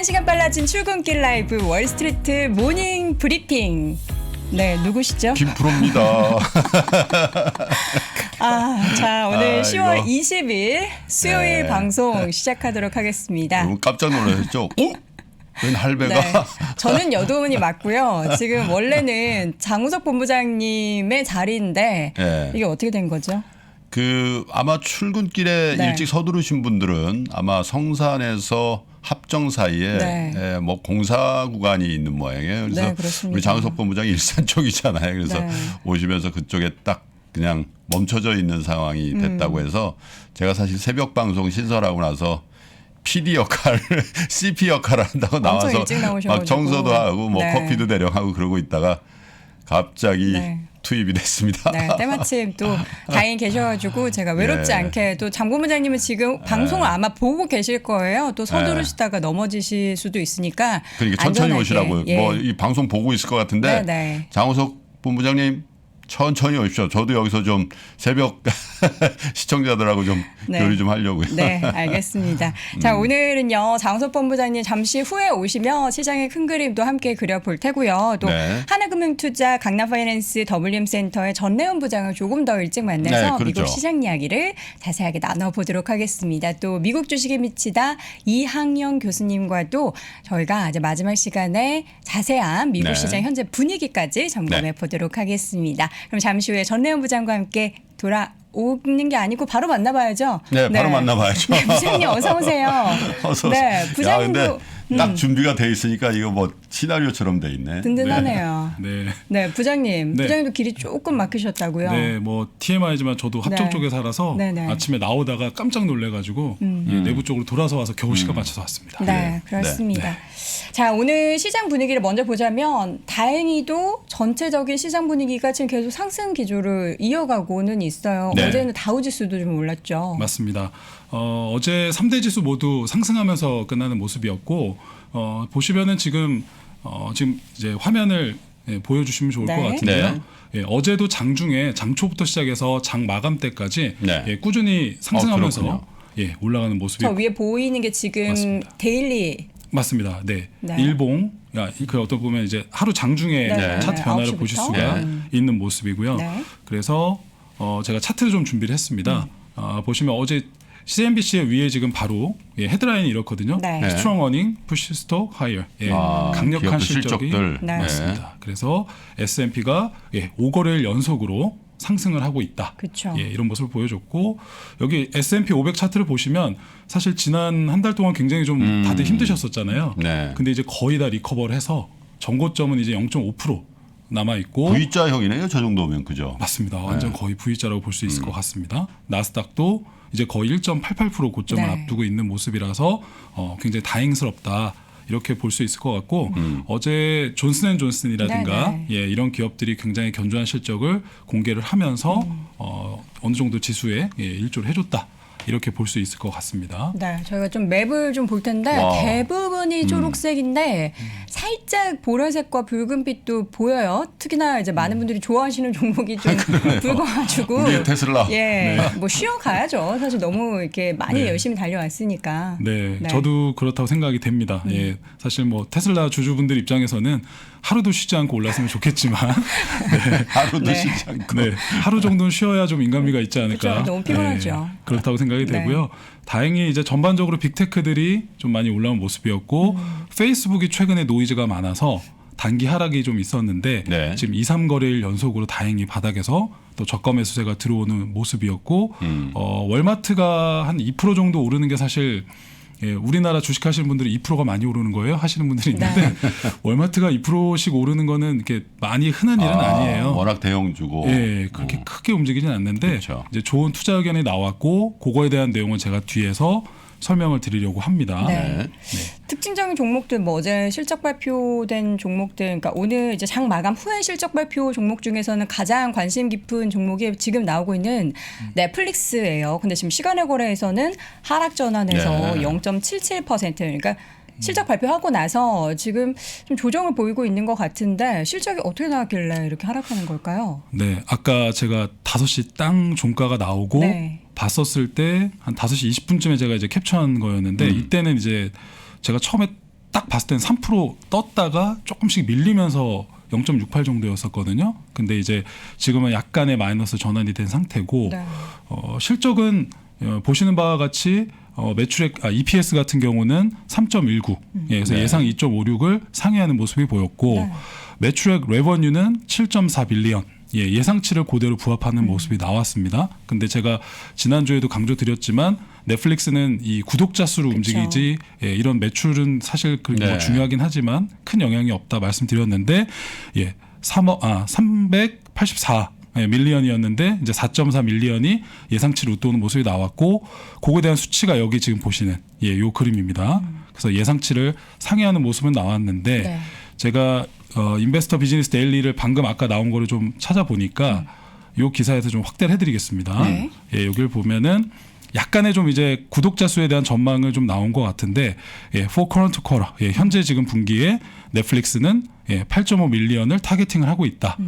1시간 빨라진 출근길 라이브 월스트리트 모닝 브리핑. 네, 누구시죠? 김프로입니다. 자, 오늘 10월 이거. 20일 수요일 네. 방송 시작하도록 하겠습니다. 여러분 깜짝 놀라셨죠? 웬 할배가? 네, 저는 여도은이 맞고요. 지금 원래는 장우석 본부장님의 자리인데 네. 이게 어떻게 된 거죠? 아마 출근길에 네. 일찍 서두르신 분들은 아마 성산에서 합정 사이에 네. 뭐 공사 구간이 있는 모양이에요. 그래서 네, 그렇습니다. 우리 장우석 본부장이 일산 쪽이잖아요. 그래서 네. 오시면서 그쪽에 딱 그냥 멈춰져 있는 상황이 됐다고 해서 제가 사실 새벽 방송 신설하고 나서 PD 역할, CP 역할을 한다고 나와서 일찍 나오셔가지고. 막 청소도 하고 뭐 네. 커피도 대령하고 그러고 있다가 갑자기 네. 투입이 됐습니다. 네, 때마침 또 다행히 계셔가지고 제가 외롭지 네. 않게 또 장 본부장님은 지금 방송을 아마 보고 계실 거예요. 또 서두르시다가 넘어지실 수도 있으니까 그러니까 천천히 안전하게. 오시라고요. 예. 뭐 이 방송 보고 있을 것 같은데 네. 장우석 본부장님 천천히 오십시오. 저도 여기서 좀 새벽 시청자들하고 좀 네. 교류 좀 하려고요. 네, 알겠습니다. 자, 오늘은요, 장우석 본부장님 잠시 후에 오시며 시장의 큰 그림도 함께 그려볼 테고요. 또 네. 하나금융투자 강남파이낸스 WM센터의 전래훈 부장을 조금 더 일찍 만나서 네, 그렇죠. 미국 시장 이야기를 자세하게 나눠보도록 하겠습니다. 또 미국 주식에 미치다 이항영 교수님과도 저희가 이제 마지막 시간에 자세한 미국 네. 시장 현재 분위기까지 점검해 보도록 하겠습니다. 그럼 잠시 후에 전래훈 부장과 함께 돌아오는 게 아니고 바로 만나봐야죠. 네, 바로 만나봐야죠. 네, 부장님 어서 오세요. 어서 네, 야, 부장님도 근데 딱 준비가 돼 있으니까 이거 뭐 시나리오처럼 돼 있네. 든든하네요. 네. 네, 부장님. 네. 부장님도 길이 조금 막히셨다고요. 네, 뭐 TMI지만 저도 합정 네. 쪽에 살아서 네네. 아침에 나오다가 깜짝 놀래가지고 내부 쪽으로 돌아서 와서 겨우 시간 맞춰서 왔습니다. 네, 그렇습니다. 네. 자, 오늘 시장 분위기를 먼저 보자면 다행히도 전체적인 시장 분위기가 지금 계속 상승 기조를 이어가고는 있어요. 네. 어제는 다우지수도 좀 올랐죠. 맞습니다. 어제 3대 지수 모두 상승하면서 끝나는 모습이었고 보시면은 지금 이제 화면을 보여주시면 좋을 네. 것 같은데요. 네. 예, 어제도 장중에 장초부터 시작해서 장 마감 때까지 네. 꾸준히 상승하면서 그렇군요. 올라가는 모습이 저 위에 보이는 게 지금 맞습니다. 데일리. 맞습니다. 네. 네. 일봉, 그 어떤 보면 이제 하루 장중에 네. 차트 네. 변화를 9시부터. 보실 수가 있는 모습이고요. 네. 그래서 제가 차트를 좀 준비를 했습니다. 보시면 어제 CNBC의 위에 지금 바로 헤드라인이 이렇거든요. 네. 네. Strong earning, push stock higher. 강력한 기업들 실적이 실적들. 네. 맞습니다. 그래서 S&P가 5거래일 연속으로 상승을 하고 있다. 그쵸. 이런 모습을 보여줬고 여기 S&P 500 차트를 보시면 사실 지난 한 달 동안 굉장히 좀 다들 힘드셨었잖아요. 네. 근데 이제 거의 다 리커버를 해서 전고점은 이제 0.5% 남아 있고 V자형이네요. 저 정도면 그죠? 맞습니다. 완전 거의 V자라고 볼 수 있을 것 같습니다. 나스닥도 이제 거의 1.88% 고점을 네. 앞두고 있는 모습이라서 굉장히 다행스럽다. 이렇게 볼 수 있을 것 같고 어제 존슨앤존슨이라든가 네, 이런 기업들이 굉장히 견조한 실적을 공개를 하면서 어느 정도 지수에 일조를 해줬다. 이렇게 볼 수 있을 것 같습니다. 네, 저희가 좀 맵을 좀 볼 텐데 와. 대부분이 초록색인데 살짝 보라색과 붉은빛도 보여요. 특히나 이제 많은 분들이 좋아하시는 종목이 좀 붉어가지고 우리의 테슬라. 뭐 쉬어가야죠. 사실 너무 이렇게 많이 열심히 달려왔으니까. 네, 네. 저도 그렇다고 생각이 됩니다. 사실 뭐 테슬라 주주분들 입장에서는 하루도 쉬지 않고 올랐으면 좋겠지만 하루도 네. 쉬지 않고. 하루 정도는 쉬어야 좀 인간미가 있지 않을까. 그렇죠. 너무 피곤하죠. 그렇다고 생각이 네. 되고요. 다행히 이제 전반적으로 빅테크들이 좀 많이 올라온 모습이었고 페이스북이 최근에 노이즈가 많아서 단기 하락이 좀 있었는데 네. 지금 2, 3거래일 연속으로 다행히 바닥에서 또 저가 매수세가 들어오는 모습이었고 월마트가 한 2% 정도 오르는 게 사실 우리나라 주식하시는 분들이 2%가 많이 오르는 거예요 하시는 분들이 있는데 월마트가 2%씩 오르는 거는 이렇게 많이 흔한 일은 아니에요. 워낙 대형주고. 그렇게 크게 움직이진 않는데 그렇죠. 이제 좋은 투자 의견이 나왔고 그거에 대한 내용은 제가 뒤에서 설명을 드리려고 합니다. 네. 특징적인 종목들 뭐 어제 실적 발표된 종목들, 그러니까 오늘 이제 장 마감 후에 실적 발표 종목 중에서는 가장 관심 깊은 종목이 지금 나오고 있는 넷플릭스예요. 근데 지금 시간의 거래에서는 하락 전환해서 네. 0.77%, 그러니까 실적 발표하고 나서 지금 좀 조정을 보이고 있는 것 같은데 실적이 어떻게 나왔길래 이렇게 하락하는 걸까요? 네, 아까 제가 5시 땅 종가가 나오고 네. 봤었을 때 한 5시 20분쯤에 제가 이제 캡처한 거였는데 이때는 이제 제가 처음에 딱 봤을 땐 3% 떴다가 조금씩 밀리면서 0.68 정도였었거든요. 근데 이제 지금은 약간의 마이너스 전환이 된 상태고 네. 실적은 보시는 바와 같이 매출액 EPS 같은 경우는 3.19 그래서 네. 예상 2.56을 상회하는 모습이 보였고 네. 매출액 레버뉴는 7.4 빌리언 예상치를 그대로 부합하는 모습이 나왔습니다. 근데 제가 지난주에도 강조드렸지만 넷플릭스는 이 구독자 수로 움직이지 이런 매출은 사실 그렇게 뭐 네. 중요하긴 하지만 큰 영향이 없다 말씀드렸는데 384 밀리언이었는데 이제 4.4 밀리언이 예상치를 웃도는 모습이 나왔고 그거에 대한 수치가 여기 지금 보시는 요 그림입니다. 그래서 예상치를 상회하는 모습은 나왔는데 네. 제가 인베스터 비즈니스 데일리를 방금 아까 나온 거를 좀 찾아보니까 요 기사에서 좀 확대를 해드리겠습니다. 네. 여기를 보면은 약간의 좀 이제 구독자 수에 대한 전망을 좀 나온 것 같은데 for current quarter 현재 지금 분기에 넷플릭스는 8.5 밀리언을 타겟팅을 하고 있다.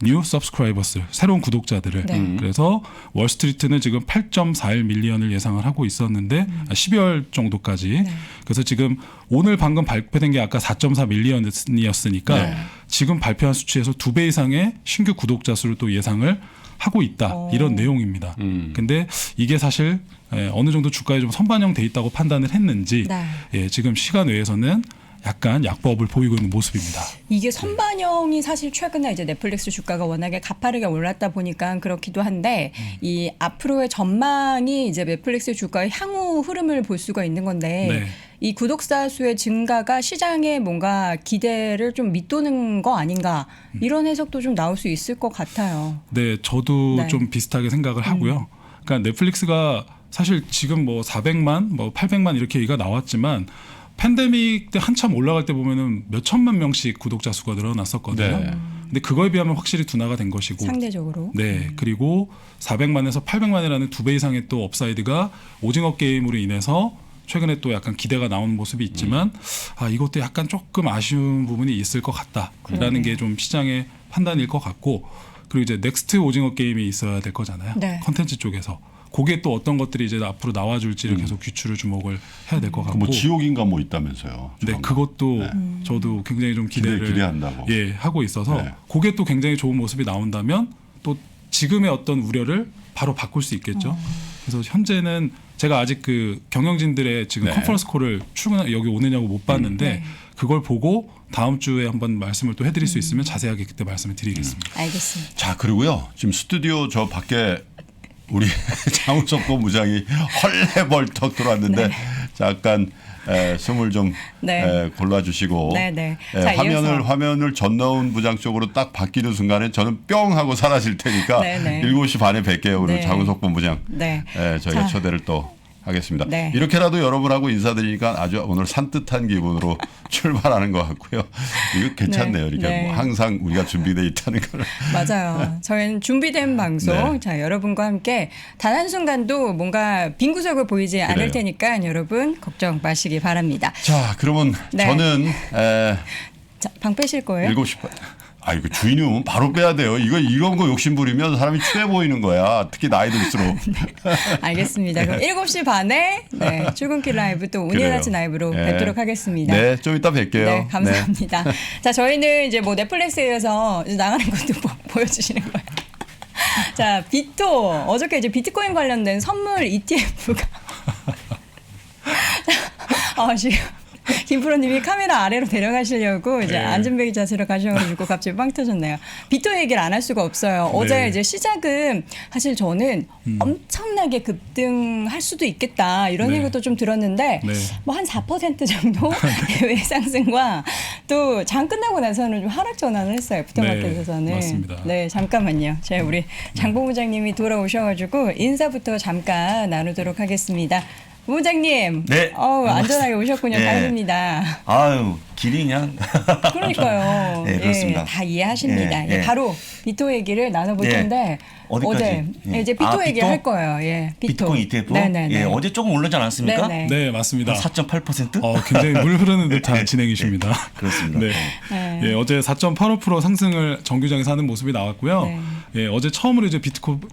뉴 서브스크라이버스 새로운 구독자들을 네. 그래서 월스트리트는 지금 8.41 밀리언을 예상을 하고 있었는데 12월 정도까지 그래서 지금 오늘 방금 발표된 게 아까 4.4 밀리언이었으니까 네. 지금 발표한 수치에서 2배 이상의 신규 구독자 수를 또 예상을 하고 있다. 이런 내용입니다. 근데 이게 사실 어느 정도 주가에 좀 선반영돼 있다고 판단을 했는지 네. 지금 시간 외에서는 약간 약보합을 보이고 있는 모습입니다. 이게 선반영이 사실 최근에 이제 넷플릭스 주가가 워낙에 가파르게 올랐다 보니까 그렇기도 한데 이 앞으로의 전망이 이제 넷플릭스 주가의 향후 흐름을 볼 수가 있는 건데 네. 이 구독자 수의 증가가 시장에 뭔가 기대를 좀 밑도는 거 아닌가 이런 해석도 좀 나올 수 있을 것 같아요. 네, 저도 네. 좀 비슷하게 생각을 하고요. 그러니까 넷플릭스가 사실 지금 뭐 400만, 뭐 800만 이렇게 얘기가 나왔지만 팬데믹 때 한참 올라갈 때 보면은 몇 천만 명씩 구독자 수가 늘어났었거든요. 네. 근데 그거에 비하면 확실히 둔화가 된 것이고. 상대적으로. 네, 그리고 400만에서 800만이라는 2배 이상의 또 업사이드가 오징어 게임으로 인해서 최근에 또 약간 기대가 나오는 모습이 있지만 이것도 약간 조금 아쉬운 부분이 있을 것 같다라는 게 좀 시장의 판단일 것 같고 그리고 이제 넥스트 오징어 게임이 있어야 될 거잖아요. 네. 컨텐츠 쪽에서. 그게 또 어떤 것들이 이제 앞으로 나와줄지를 계속 귀추를 주목을 해야 될 것 같고. 뭐 지옥인가 뭐 있다면서요. 네, 조만간. 그것도 저도 굉장히 좀 기대를 기대한다고. 하고 있어서 네. 그게 또 굉장히 좋은 모습이 나온다면 또 지금의 어떤 우려를 바로 바꿀 수 있겠죠. 그래서 현재는 제가 아직 그 경영진들의 지금 네. 컨퍼런스 콜을 여기 오느냐고 못 봤는데 네. 그걸 보고 다음 주에 한번 말씀을 또 해드릴 수 있으면 자세하게 그때 말씀을 드리겠습니다. 알겠습니다. 자, 그리고요. 지금 스튜디오 저 밖에 우리 장우석 본부장이 헐레벌떡 들어왔는데 잠깐 숨을 좀 네. 골라주시고 네, 네. 자, 화면을 전나온 부장 쪽으로 딱 바뀌는 순간에 저는 뿅 하고 사라질 테니까 네, 네. 7시 반에 뵐게요. 오늘 네. 장우석 본부장. 네. 저희가 자. 초대를 또 하겠습니다. 네. 이렇게라도 여러분하고 인사드리니까 아주 오늘 산뜻한 기분으로 출발하는 것 같고요. 이거 괜찮네요. 이렇게 네. 뭐 항상 우리가 준비되어 있다는 걸. 맞아요. 저희는 준비된 방송. 네. 자, 여러분과 함께 단 한순간도 뭔가 빈 구석을 보이지 않을 그래요. 테니까 여러분 걱정 마시기 바랍니다. 자, 그러면 네. 저는 자, 방 빼실 거예요? 7시 반. 이거 주인이 오면 바로 빼야 돼요. 이런 거 욕심 부리면 사람이 추해 보이는 거야. 특히 나이 들수록. 알겠습니다. 그럼 7시 반에 출근길 라이브 또 그래요. 운일하지 라이브로 네. 뵙도록 하겠습니다. 네, 좀 이따 뵐게요. 네, 감사합니다. 자, 저희는 이제 뭐 넷플릭스에서 이제 나가는 것도 보여주시는 거예요. 자, 비토 어저께 이제 비트코인 관련된 선물 ETF가 지금 김프로님이 카메라 아래로 데려가시려고 이제 네. 안전벨 자세로 가셔가지고 갑자기 빵 터졌네요. 비토 얘기를 안 할 수가 없어요. 어제 네. 이제 시작은 사실 저는 엄청나게 급등할 수도 있겠다 이런 네. 얘기도 좀 들었는데 네. 뭐 한 4% 정도 예외 상승과 또 장 끝나고 나서는 좀 하락 전환을 했어요. 애프터마켓에서는. 네, 맞습니다. 네, 잠깐만요. 제가 우리 장 본부장님이 돌아오셔가지고 인사부터 잠깐 나누도록 하겠습니다. 본부장님, 네. 안전하게 오셨군요. 네. 다행입니다. 아유, 길이 그냥. 그러니까요. 네, 그렇습니다. 다 이해하십니다. 네, 네. 바로 비토 얘기를 나눠볼 네. 텐데 어디까지? 어제 예. 이제 비토 얘기 비토? 할 거예요. 예, 비토. 비트코인 ETF? 네네네. 예, 어제 조금 올랐지 않았습니까? 네네. 네, 맞습니다. 4.8%? 굉장히 물 흐르는 듯한 진행이십니다. 그렇습니다. 네. 네. 예, 어제 4.85% 상승을 정규장에서 하는 모습이 나왔고요. 네. 예, 어제 처음으로 이제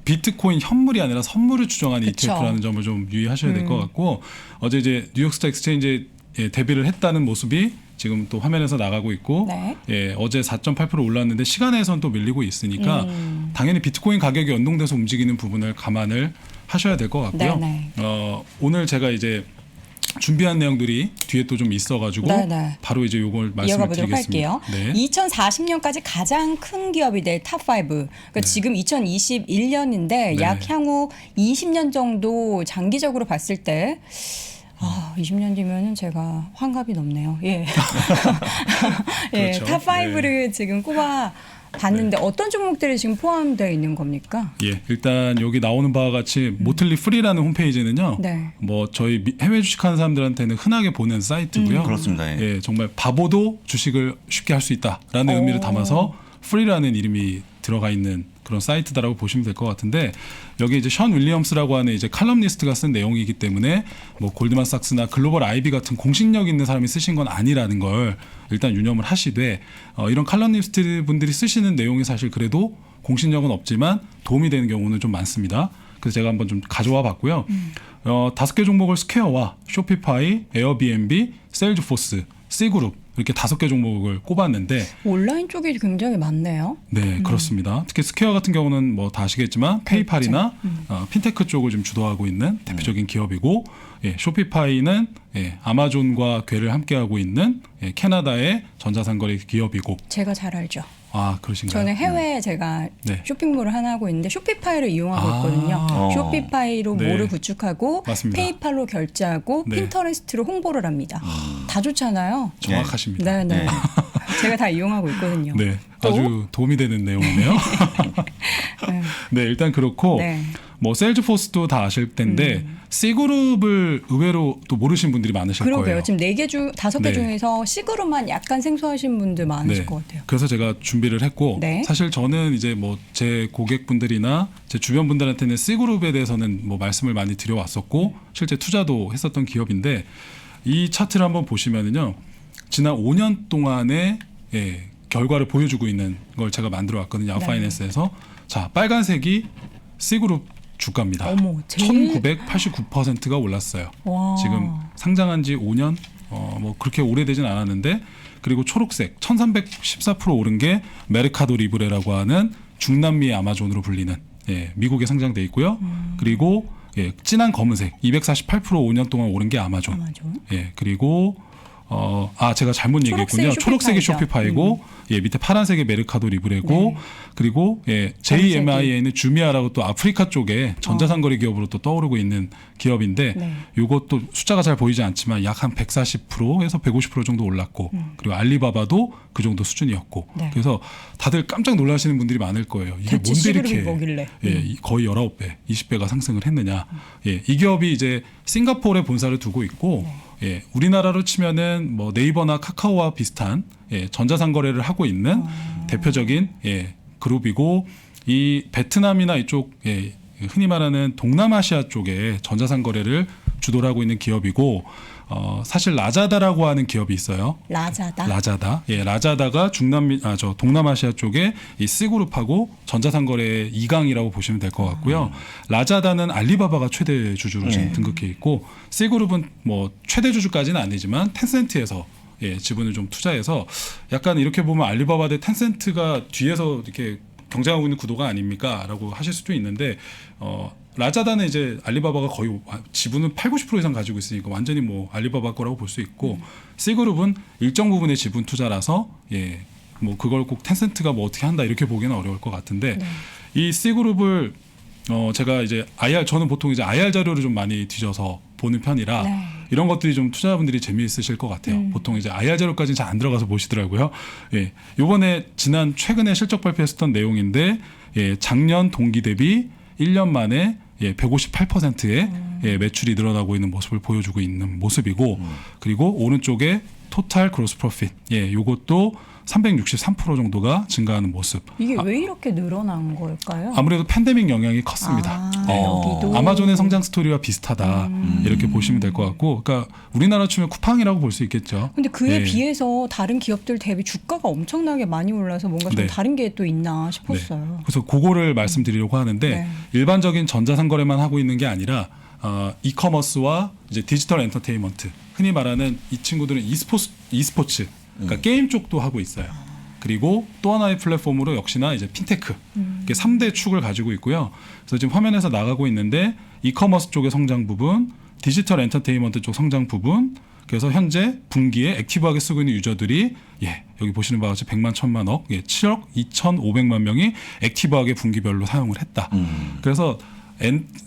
비트코인 현물이 아니라 선물을 추정하는 그쵸. ETF라는 점을 좀 유의하셔야 될 것 같고 어제 이제 뉴욕스톡 익스체인지에 데뷔를 했다는 모습이 지금 또 화면에서 나가고 있고 네. 예, 어제 4.8% 올랐는데 시간에선 또 밀리고 있으니까 당연히 비트코인 가격이 연동돼서 움직이는 부분을 감안을 하셔야 될 것 같고요. 네, 오늘 제가 이제 준비한 내용들이 뒤에 또 좀 있어가지고 네, 네. 바로 이제 요걸 말씀을 이어가 보도록 드리겠습니다. 할게요. 네. 2040년까지 가장 큰 기업이 될 탑5. 그러니까 지금 2021년인데 네. 약 향후 20년 정도 장기적으로 봤을 때 20년 뒤면은 제가 환갑이 넘네요. 예. 예, 그렇죠. 탑5를 지금 꼽아 봤는데 어떤 종목들이 지금 포함되어 있는 겁니까? 예, 일단 여기 나오는 바와 같이 모틀리 프리라는 홈페이지는요. 네. 뭐 저희 해외 주식하는 사람들한테는 흔하게 보는 사이트고요. 그렇습니다. 예. 예, 정말 바보도 주식을 쉽게 할 수 있다라는 의미를 담아서 프리라는 이름이 들어가 있는 그런 사이트다라고 보시면 될 것 같은데 여기 이제 션 윌리엄스라고 하는 이제 칼럼니스트가 쓴 내용이기 때문에 뭐 골드만삭스나 글로벌 아이비 같은 공신력 있는 사람이 쓰신 건 아니라는 걸 일단 유념을 하시되 이런 칼럼니스트 분들이 쓰시는 내용이 사실 그래도 공신력은 없지만 도움이 되는 경우는 좀 많습니다. 그래서 제가 한번 좀 가져와 봤고요. 5개 종목을 스퀘어와 쇼피파이, 에어비앤비, 세일즈포스, C그룹 이렇게 5개 종목을 꼽았는데 온라인 쪽이 굉장히 많네요. 네, 그렇습니다. 특히 스퀘어 같은 경우는 뭐 다 아시겠지만 페이팔이나 핀테크 쪽을 좀 주도하고 있는 대표적인 기업이고 예, 쇼피파이는 예, 아마존과 궤를 함께하고 있는 예, 캐나다의 전자상거래 기업이고 제가 잘 알죠. 아, 그러신가요? 저는 해외에 제가 네. 쇼핑몰을 하나 하고 있는데 쇼피파이를 이용하고 아. 있거든요. 쇼피파이로 네. 몰을 구축하고 맞습니다. 페이팔로 결제하고 네. 핀터레스트로 홍보를 합니다. 다 좋잖아요. 정확하십니다. 네, 네. 네. 제가 다 이용하고 있거든요. 네, 또? 아주 도움이 되는 내용이네요. 네, 일단 그렇고 네. 뭐 세일즈포스도 다 아실 텐데 C그룹을 의외로 또 모르신 분들이 많으실 그러게요. 거예요. 지금 5개 네. 중에서 C그룹만 약간 생소하신 분들 많으실 것 같아요. 그래서 제가 준비를 했고 네. 사실 저는 이제 뭐 제 고객분들이나 제 주변 분들한테는 C그룹에 대해서는 뭐 말씀을 많이 드려왔었고 실제 투자도 했었던 기업인데 이 차트를 한번 보시면은요 지난 5년 동안의 예, 결과를 보여주고 있는 걸 제가 만들어 왔거든요. 아웃파이낸스에서 자 빨간색이 C그룹 주가입니다. 어머, 제일- 1989%가 올랐어요. 와. 지금 상장한 지 5년 뭐 그렇게 오래되진 않았는데 그리고 초록색 1314% 오른 게 메르카도 리브레라고 하는 중남미의 아마존으로 불리는 예, 미국에 상장돼 있고요. 그리고 예, 진한 검은색 248% 5년 동안 오른 게 아마존. 아마존. 예, 그리고 제가 잘못 얘기했군요. 초록색이 쇼피파이고 예, 밑에 파란색이 메르카도 리브레고 네. 그리고 예, JMIA는 주미아라고 또 아프리카 쪽에 전자상거래 기업으로 또 떠오르고 있는 기업인데 네. 이것도 숫자가 잘 보이지 않지만 약 한 140%에서 150% 정도 올랐고 그리고 알리바바도 그 정도 수준이었고 네. 그래서 다들 깜짝 놀라시는 분들이 많을 거예요. 이게 대체 뭔데 이렇게 C그룹이 뭐길래? 예, 거의 19배, 20배가 상승을 했느냐. 예, 이 기업이 이제 싱가포르에 본사를 두고 있고 예, 우리나라로 치면은 뭐 네이버나 카카오와 비슷한 예, 전자상거래를 하고 있는 대표적인 예, 그룹이고 이 베트남이나 이쪽 예, 흔히 말하는 동남아시아 쪽에 전자상거래를 주도를 하고 있는 기업이고 사실 라자다라고 하는 기업이 있어요. 라자다. 라자다. 예, 라자다가 동남아시아 쪽에 이 C그룹하고 전자상거래 2강이라고 보시면 될 것 같고요. 라자다는 알리바바가 최대 주주로 지금 등극해 있고 C그룹은 뭐 최대 주주까지는 아니지만 텐센트에서 예, 지분을 좀 투자해서 약간 이렇게 보면 알리바바 대 텐센트가 뒤에서 이렇게 경쟁하고 있는 구도가 아닙니까라고 하실 수도 있는데 라자다는 이제 알리바바가 거의 지분은 80-90% 이상 가지고 있으니까 완전히 뭐 알리바바 거라고 볼 수 있고 C그룹은 일정 부분의 지분 투자라서 예, 뭐 그걸 꼭 텐센트가 뭐 어떻게 한다 이렇게 보기는 어려울 것 같은데 이 C그룹을 제가 이제 저는 보통 이제 IR 자료를 좀 많이 뒤져서 보는 편이라 네. 이런 것들이 좀 투자자분들이 재미있으실 것 같아요. 보통 이제 IR 자료까지는 잘 안 들어가서 보시더라고요. 예, 요번에 최근에 실적 발표했었던 내용인데 예, 작년 동기 대비 1년 만에 예, 158%의 예, 매출이 늘어나고 있는 모습을 보여주고 있는 모습이고 그리고 오른쪽에 토탈 그로스 프로핏 요것도 363% 정도가 증가하는 모습. 이게 왜 이렇게 늘어난 걸까요? 아무래도 팬데믹 영향이 컸습니다. 여기도. 아마존의 성장 스토리와 비슷하다 이렇게 보시면 될 것 같고, 그러니까 우리나라 치면 쿠팡이라고 볼 수 있겠죠. 근데 그에 예. 비해서 다른 기업들 대비 주가가 엄청나게 많이 올라서 뭔가 좀 네. 다른 게 또 있나 싶었어요. 그래서 그거를 말씀드리려고 하는데 네. 일반적인 전자상거래만 하고 있는 게 아니라 이커머스와 이제 디지털 엔터테인먼트 흔히 말하는 이 친구들은 e스포츠 그러니까 게임 쪽도 하고 있어요. 그리고 또 하나의 플랫폼으로 역시나 이제 핀테크 이게 3대 축을 가지고 있고요. 그래서 지금 화면에서 나가고 있는데 이커머스 쪽의 성장 부분, 디지털 엔터테인먼트 쪽 성장 부분. 그래서 현재 분기에 액티브하게 쓰고 있는 유저들이 여기 보시는 바와 같이 100만 1000만억 7억 2,500만 명이 액티브하게 분기별로 사용을 했다. 그래서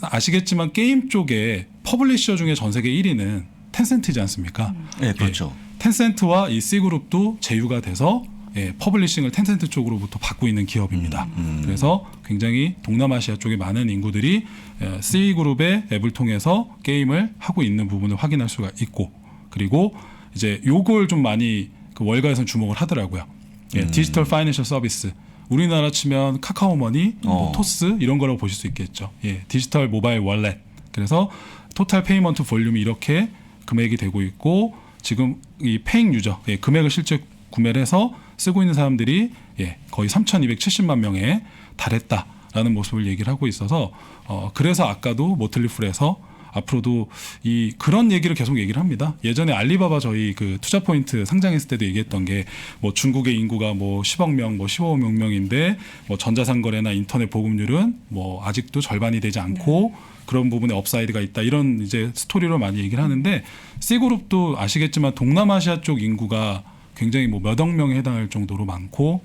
아시겠지만 게임 쪽에 퍼블리셔 중에 전 세계 1위는 텐센트지 않습니까? 네, 그렇죠. 텐센트와 이 C그룹도 제휴가 돼서 퍼블리싱을 텐센트 쪽으로부터 받고 있는 기업입니다. 그래서 굉장히 동남아시아 쪽에 많은 인구들이 C그룹의 앱을 통해서 게임을 하고 있는 부분을 확인할 수가 있고 그리고 이제 요걸 좀 많이 그 월가에서는 주목을 하더라고요. 디지털 파이낸셜 서비스. 우리나라 치면 카카오머니, 뭐 토스 이런 거라고 보실 수 있겠죠. 디지털 모바일 월렛. 그래서 토탈 페이먼트 볼륨이 이렇게 금액이 되고 있고 지금 이 페잉 유저 금액을 실제 구매를 해서 쓰고 있는 사람들이 거의 3,270만 명에 달했다라는 모습을 얘기를 하고 있어서 그래서 아까도 모틀리풀에서 앞으로도 그런 얘기를 계속 얘기를 합니다. 예전에 알리바바 저희 그 투자 포인트 상장했을 때도 얘기했던 게 뭐 중국의 인구가 뭐 10억 명, 뭐 15억 명인데 뭐 전자상거래나 인터넷 보급률은 뭐 아직도 절반이 되지 않고 그런 부분에 업사이드가 있다 이런 이제 스토리로 많이 얘기를 하는데 C그룹도 아시겠지만 동남아시아 쪽 인구가 굉장히 뭐 몇억 명에 해당할 정도로 많고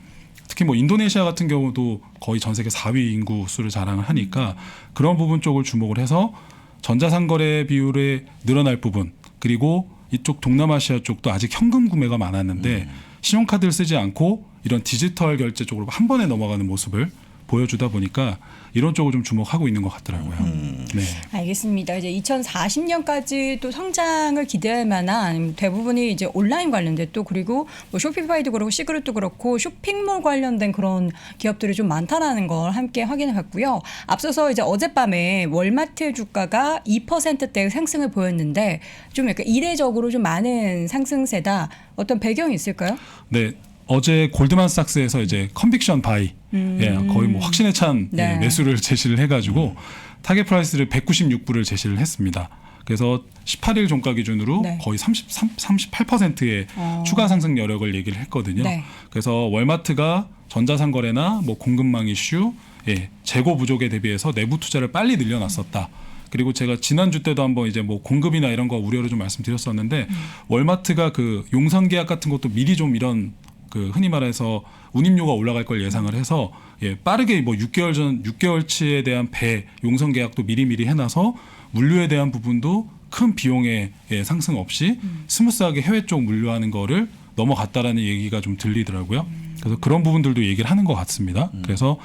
특히 뭐 인도네시아 같은 경우도 거의 전 세계 4위 인구 수를 자랑을 하니까 그런 부분 쪽을 주목을 해서 전자상거래 비율이 늘어날 부분 그리고 이쪽 동남아시아 쪽도 아직 현금 구매가 많았는데 신용카드를 쓰지 않고 이런 디지털 결제 쪽으로 한 번에 넘어가는 모습을 보여주다 보니까 이런 쪽을 좀 주목하고 있는 것 같더라고요. 네. 알겠습니다. 이제 2040년까지 또 성장을 기대할 만한 대부분이 이제 온라인 관련된 또 그리고 뭐 쇼피파이도 그렇고 C그룹도 그렇고 쇼핑몰 관련된 그런 기업들이 좀 많다라는 걸 함께 확인해 봤고요. 앞서서 이제 어젯밤에 월마트 주가가 2%대 상승을 보였는데 좀 약간 이례적으로 좀 많은 상승세다. 어떤 배경이 있을까요? 네. 어제 골드만삭스에서 이제 컨빅션 바이 거의 뭐 확신에 찬 매수를 제시를 해가지고 타겟 프라이스를 196불을 제시를 했습니다. 그래서 18일 종가 기준으로 거의 38%의 추가 상승 여력을 얘기를 했거든요. 그래서 월마트가 전자상거래나 뭐 공급망 이슈, 재고 부족에 대비해서 내부 투자를 빨리 늘려놨었다. 그리고 제가 지난주 때도 한번 이제 뭐 공급이나 이런 거 우려를 좀 말씀드렸었는데 월마트가 그 용선 계약 같은 것도 미리 좀 이런 그 흔히 말해서 운임료가 올라갈 걸 예상을 해서 빠르게 뭐 6개월치에 대한 배 용선 계약도 미리미리 해놔서 물류에 대한 부분도 큰 비용의 상승 없이 스무스하게 해외 쪽 물류하는 거를 넘어갔다라는 얘기가 좀 들리더라고요. 그래서 그런 부분들도 얘기를 하는 것 같습니다. 그래서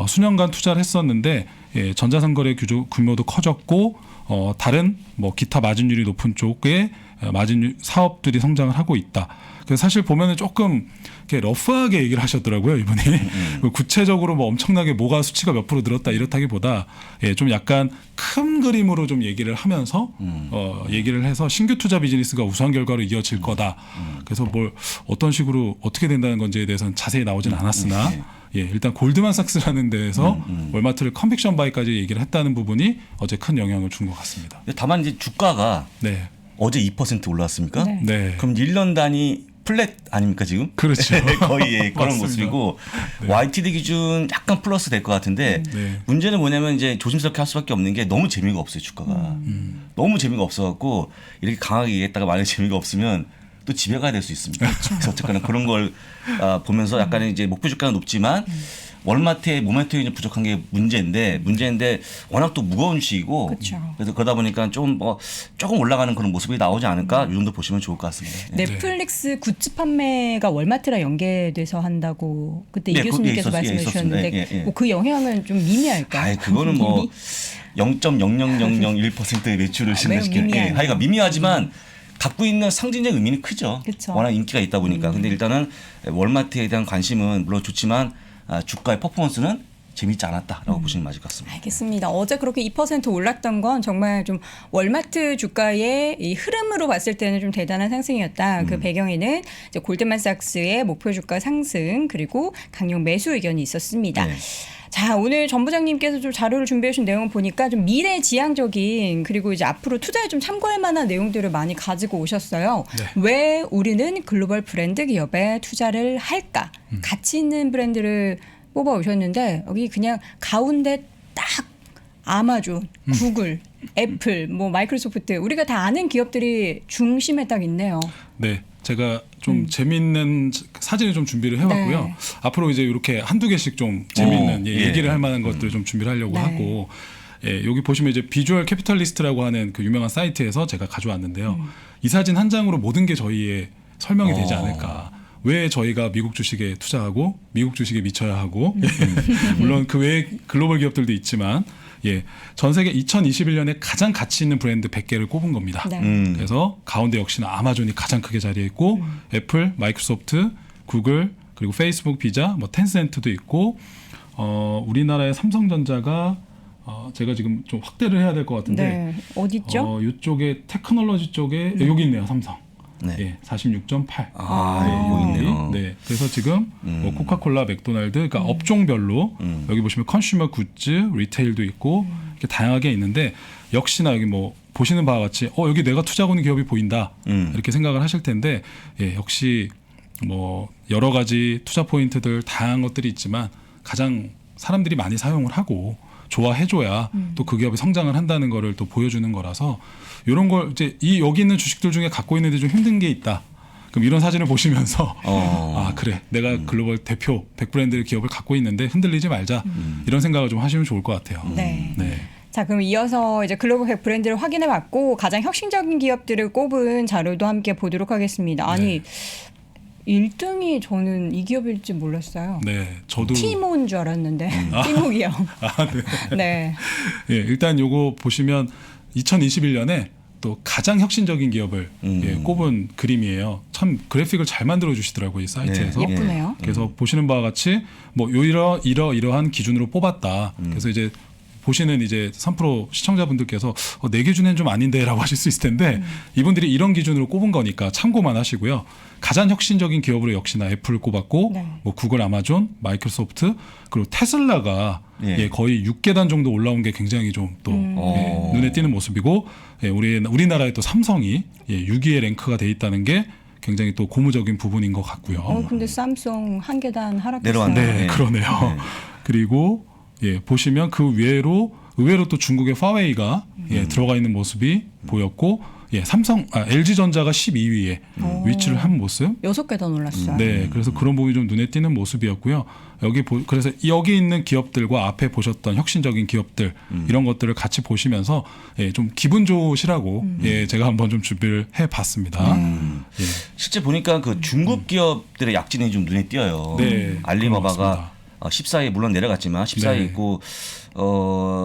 수년간 투자를 했었는데 전자상거래 규모도 커졌고 다른 뭐 기타 마진율이 높은 쪽에 마진율 사업들이 성장을 하고 있다. 그래서 사실 보면은 조금 이렇게 러프하게 얘기를 하셨더라고요 이분이. 구체적으로 뭐 엄청나게 뭐가 수치가 몇 프로 늘었다 이렇다기보다 좀 약간 큰 그림으로 좀 얘기를 하면서 얘기를 해서 신규 투자 비즈니스가 우수한 결과로 이어질 거다. 그래서 뭘 어떤 식으로 어떻게 된다는 건지에 대해서는 자세히 나오진 않았으나 일단 골드만삭스라는 데에서 월마트를 컨빅션 바이까지 얘기를 했다는 부분이 어제 큰 영향을 준 것 같습니다. 다만 이제 주가가 어제 2% 올랐습니까? 네. 그럼 1년 단위 플랫 아닙니까 지금? 그렇죠. 거의 그런 맞습니다. 모습이고 YTD 기준 약간 플러스 될 것 같은데 문제는 뭐냐면 이제 조심스럽게 할 수밖에 없는 게 너무 재미가 없어요 주가가. 너무 재미가 없어갖고 이렇게 강하게 얘기했다가 만약에 재미가 없으면 또 집에 가야 될 수 있습니다. 그래서 어쨌거나 그런 걸 보면서 약간은 이제 목표 주가는 높지만 월마트의 모멘텀이 좀 부족한 게 문제인데 워낙 또 무거운 주식이고 그래서 그러다 보니까 조금 올라가는 그런 모습이 나오지 않을까 이 정도 보시면 좋을 것 같습니다. 넷플릭스 굿즈 판매가 월마트랑 연계돼서 한다고 그때 이 교수님께서 말씀해 주셨는데 뭐 그 영향은 좀 미미할까요? 그거는 뭐 0.00001%의 매출을 증가시키는 하여간 미미하지만 갖고 있는 상징적 의미는 크죠. 워낙 인기가 있다 보니까. 근데 일단은 월마트에 대한 관심은 물론 좋지만 주가의 퍼포먼스는 재밌지 않았다라고 보시면 맞을 것 같습니다. 알겠습니다. 어제 그렇게 2% 올랐던 건 정말 좀 월마트 주가의 이 흐름으로 봤을 때는 좀 대단한 상승이었다. 그 배경에는 이제 골드만삭스의 목표 주가 상승 그리고 강력 매수 의견이 있었습니다. 네. 자, 오늘 전 부장님께서 좀 자료를 준비해 주신 내용을 보니까 좀 미래지향적인 그리고 이제 앞으로 투자에 좀 참고할 만한 내용들을 많이 가지고 오셨어요. 네. 왜 우리는 글로벌 브랜드 기업에 투자를 할까? 가치 있는 브랜드를 뽑아 오셨는데 여기 그냥 가운데 딱 아마존, 구글, 애플, 뭐 마이크로소프트 우리가 다 아는 기업들이 중심에 딱 있네요. 네, 제가 좀 재미있는 사진을 좀 준비를 해왔고요. 네. 앞으로 이제 이렇게 한두 개씩 좀 재미있는 예. 얘기를 할 만한 것들을 좀 준비를 하려고 네. 하고 예, 여기 보시면 이제 비주얼 캐피털리스트라고 하는 그 유명한 사이트에서 제가 가져왔는데요. 이 사진 한 장으로 모든 게 저희의 설명이 되지 않을까. 왜 저희가 미국 주식에 투자하고 미국 주식에 미쳐야 하고 물론 그 외에 글로벌 기업들도 있지만 예, 전 세계 2021년에 가장 가치 있는 브랜드 100개를 꼽은 겁니다. 네. 그래서 가운데 역시나 아마존이 가장 크게 자리해 있고 애플, 마이크로소프트, 구글 그리고 페이스북, 비자, 뭐 텐센트도 있고 우리나라의 삼성전자가 제가 지금 좀 확대를 해야 될 것 같은데 네. 어디 있죠? 이쪽에 테크놀로지 쪽에 여기 있네요. 삼성. 네. 예, 46.8. 여기 있네요. 네, 그래서 지금 뭐 코카콜라, 맥도날드, 그러니까 업종별로 여기 보시면 컨슈머 굿즈, 리테일도 있고 이렇게 다양하게 있는데 역시나 여기 뭐 보시는 바와 같이 여기 내가 투자하고 있는 기업이 보인다 이렇게 생각을 하실 텐데 예, 역시 뭐 여러 가지 투자 포인트들 다양한 것들이 있지만 가장 사람들이 많이 사용을 하고 좋아해줘야 또 그 기업이 성장을 한다는 거를 또 보여주는 거라서 이런 걸 이제 여기 있는 주식들 중에 갖고 있는 데 좀 힘든 게 있다. 그럼 이런 사진을 보시면서 아 그래 내가 글로벌 대표 100브랜드 기업을 갖고 있는데 흔들리지 말자 이런 생각을 좀 하시면 좋을 것 같아요. 네. 네. 자, 그럼 이어서 이제 글로벌 100 브랜드를 확인해 봤고 가장 혁신적인 기업들을 꼽은 자료도 함께 보도록 하겠습니다. 아니 1등이 저는 이 기업일지 몰랐어요. 네, 저도 티모인 줄 알았는데 티모기요. 네. 네. 예, 일단 요거 보시면 2021년에 또 가장 혁신적인 기업을 예, 꼽은 그림이에요. 참 그래픽을 잘 만들어 주시더라고요, 이 사이트에서. 네. 예쁘네요. 그래서 보시는 바와 같이 뭐 이러한 기준으로 뽑았다. 그래서 이제 보시는 이제 3% 시청자분들께서 내 기준엔 좀 아닌데라고 하실 수 있을 텐데 이분들이 이런 기준으로 꼽은 거니까 참고만 하시고요. 가장 혁신적인 기업으로 역시나 애플을 꼽았고 네. 뭐 구글, 아마존, 마이크로소프트 그리고 테슬라가 예. 거의 6계단 정도 올라온 게 굉장히 좀 또 눈에 띄는 모습이고 우리나라의 또 삼성이 6위에 랭크가 돼 있다는 게 굉장히 또 고무적인 부분인 것 같고요. 근데 삼성 한 계단 하락했어요. 내려왔네요. 네, 네. 그러네요. 그리고 보시면 그 외로 의외로 또 중국의 파웨이가 들어가 있는 모습이 보였고 LG전자가 12위에 위치를 한 모습. 6계단 올랐어요. 네, 그래서 그런 부분이 좀 눈에 띄는 모습이었고요. 그래서 여기 있는 기업들과 앞에 보셨던 혁신적인 기업들 이런 것들을 같이 보시면서 좀 기분 좋으시라고 제가 한번 좀 준비를 해봤습니다. 실제 보니까 그 중국 기업들의 약진이 좀 눈에 띄어요. 네, 알리바바가 14위에 물론 내려갔지만 14위에 네. 있고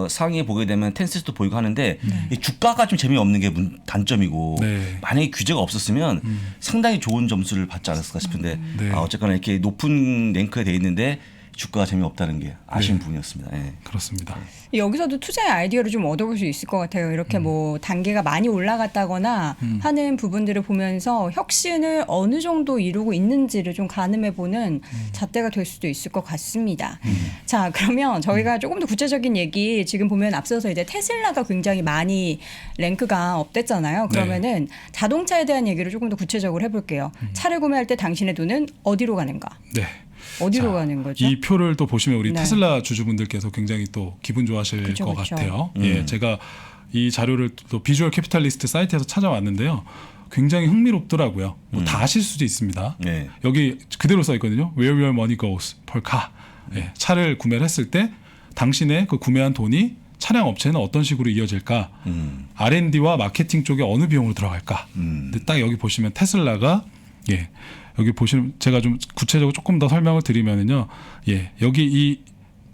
상위에 보게 되면 텐센트도 보이고 하는데 이 주가가 좀 재미없는 게 단점이고 네. 만약에 규제가 없었으면 상당히 좋은 점수를 받지 않았을까 싶은데 네. 어쨌거나 이렇게 높은 랭크에 돼 있는데 주가가 재미없다는 게 아쉬운 부분이었습니다. 예. 그렇습니다. 여기서도 투자의 아이디어를 좀 얻어볼 수 있을 것 같아요. 이렇게 뭐 단계가 많이 올라갔다거나 하는 부분들을 보면서 혁신을 어느 정도 이루고 있는지를 좀 가늠해보는 잣대가 될 수도 있을 것 같습니다. 자, 그러면 저희가 조금 더 구체적인 얘기 지금 보면 앞서서 이제 테슬라가 굉장히 많이 랭크가 업됐잖아요. 그러면은 자동차에 대한 얘기를 조금 더 구체적으로 해볼게요. 차를 구매할 때 당신의 돈은 어디로 가는가? 네. 어디로 가는 거죠? 이 표를 또 보시면 우리 네. 테슬라 주주분들께서 굉장히 또 기분 좋아하실 그쵸, 것 그쵸. 같아요. 제가 이 자료를 또 비주얼 캐피탈리스트 사이트에서 찾아왔는데요. 굉장히 흥미롭더라고요. 뭐 다 아실 수도 있습니다. 네. 여기 그대로 써 있거든요. Where your money goes per car. 차를 구매를 했을 때 당신의 그 구매한 돈이 차량 업체는 어떤 식으로 이어질까? R&D와 마케팅 쪽에 어느 비용으로 들어갈까? 근데 딱 여기 보시면 테슬라가 여기 보시면 제가 좀 구체적으로 조금 더 설명을 드리면은요. 여기 이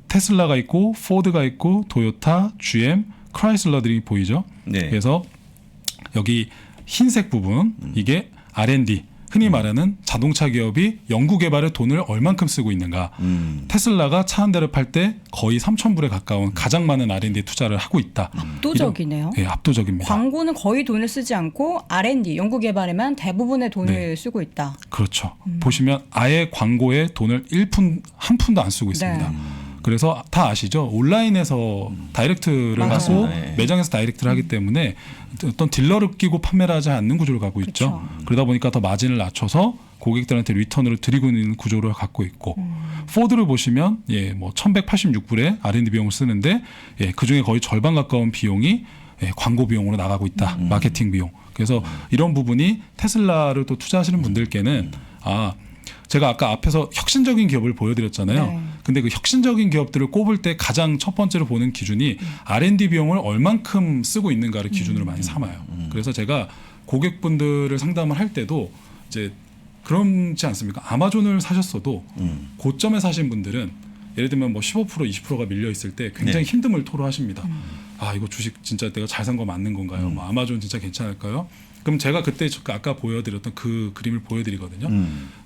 테슬라가 있고 포드가 있고 도요타, GM, 크라이슬러들이 보이죠. 네. 그래서 여기 흰색 부분 이게 R&D 흔히 말하는 자동차 기업이 연구 개발에 돈을 얼만큼 쓰고 있는가. 테슬라가 차 한 대를 팔 때 거의 3,000불에 가까운 가장 많은 R&D 투자를 하고 있다. 압도적이네요. 네, 압도적입니다. 광고는 거의 돈을 쓰지 않고 R&D 연구 개발에만 대부분의 돈을 네. 쓰고 있다. 그렇죠. 보시면 아예 광고에 돈을 한 푼도 안 쓰고 있습니다. 네. 그래서 다 아시죠? 온라인에서 다이렉트를 맞아요. 하고 네. 매장에서 다이렉트를 하기 때문에 어떤 딜러를 끼고 판매를 하지 않는 구조를 갖고 있죠. 그렇죠. 그러다 보니까 더 마진을 낮춰서 고객들한테 리턴으로 드리고 있는 구조를 갖고 있고 포드를 보시면 뭐 1,186불에 R&D 비용을 쓰는데 그 중에 거의 절반 가까운 비용이 광고 비용으로 나가고 있다. 마케팅 비용. 그래서 이런 부분이 테슬라를 또 투자하시는 분들께는 제가 아까 앞에서 혁신적인 기업을 보여드렸잖아요. 네. 근데 그 혁신적인 기업들을 꼽을 때 가장 첫 번째로 보는 기준이 R&D 비용을 얼만큼 쓰고 있는가를 기준으로 많이 삼아요. 그래서 제가 고객분들을 상담을 할 때도 이제 그렇지 않습니까? 아마존을 사셨어도 고점에 사신 분들은 예를 들면 뭐 15% 20%가 밀려 있을 때 굉장히 네. 힘듦을 토로하십니다. 이거 주식 진짜 내가 잘 산 거 맞는 건가요? 뭐 아마존 진짜 괜찮을까요? 그럼 제가 그때 아까 보여드렸던 그 그림을 보여드리거든요.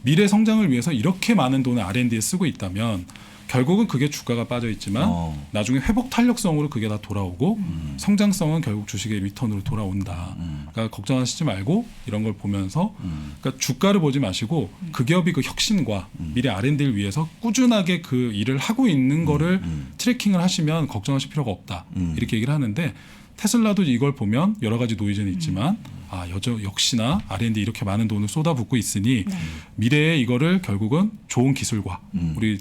미래 성장을 위해서 이렇게 많은 돈을 R&D에 쓰고 있다면 결국은 그게 주가가 빠져 있지만 나중에 회복 탄력성으로 그게 다 돌아오고 성장성은 결국 주식의 리턴으로 돌아온다. 그러니까 걱정하시지 말고 이런 걸 보면서 그러니까 주가를 보지 마시고 그 기업이 그 혁신과 미래 R&D를 위해서 꾸준하게 그 일을 하고 있는 거를 트래킹을 하시면 걱정하실 필요가 없다. 이렇게 얘기를 하는데 테슬라도 이걸 보면 여러 가지 노이즈는 있지만 역시나 R&D 이렇게 많은 돈을 쏟아붓고 있으니 미래에 이거를 결국은 좋은 기술과 우리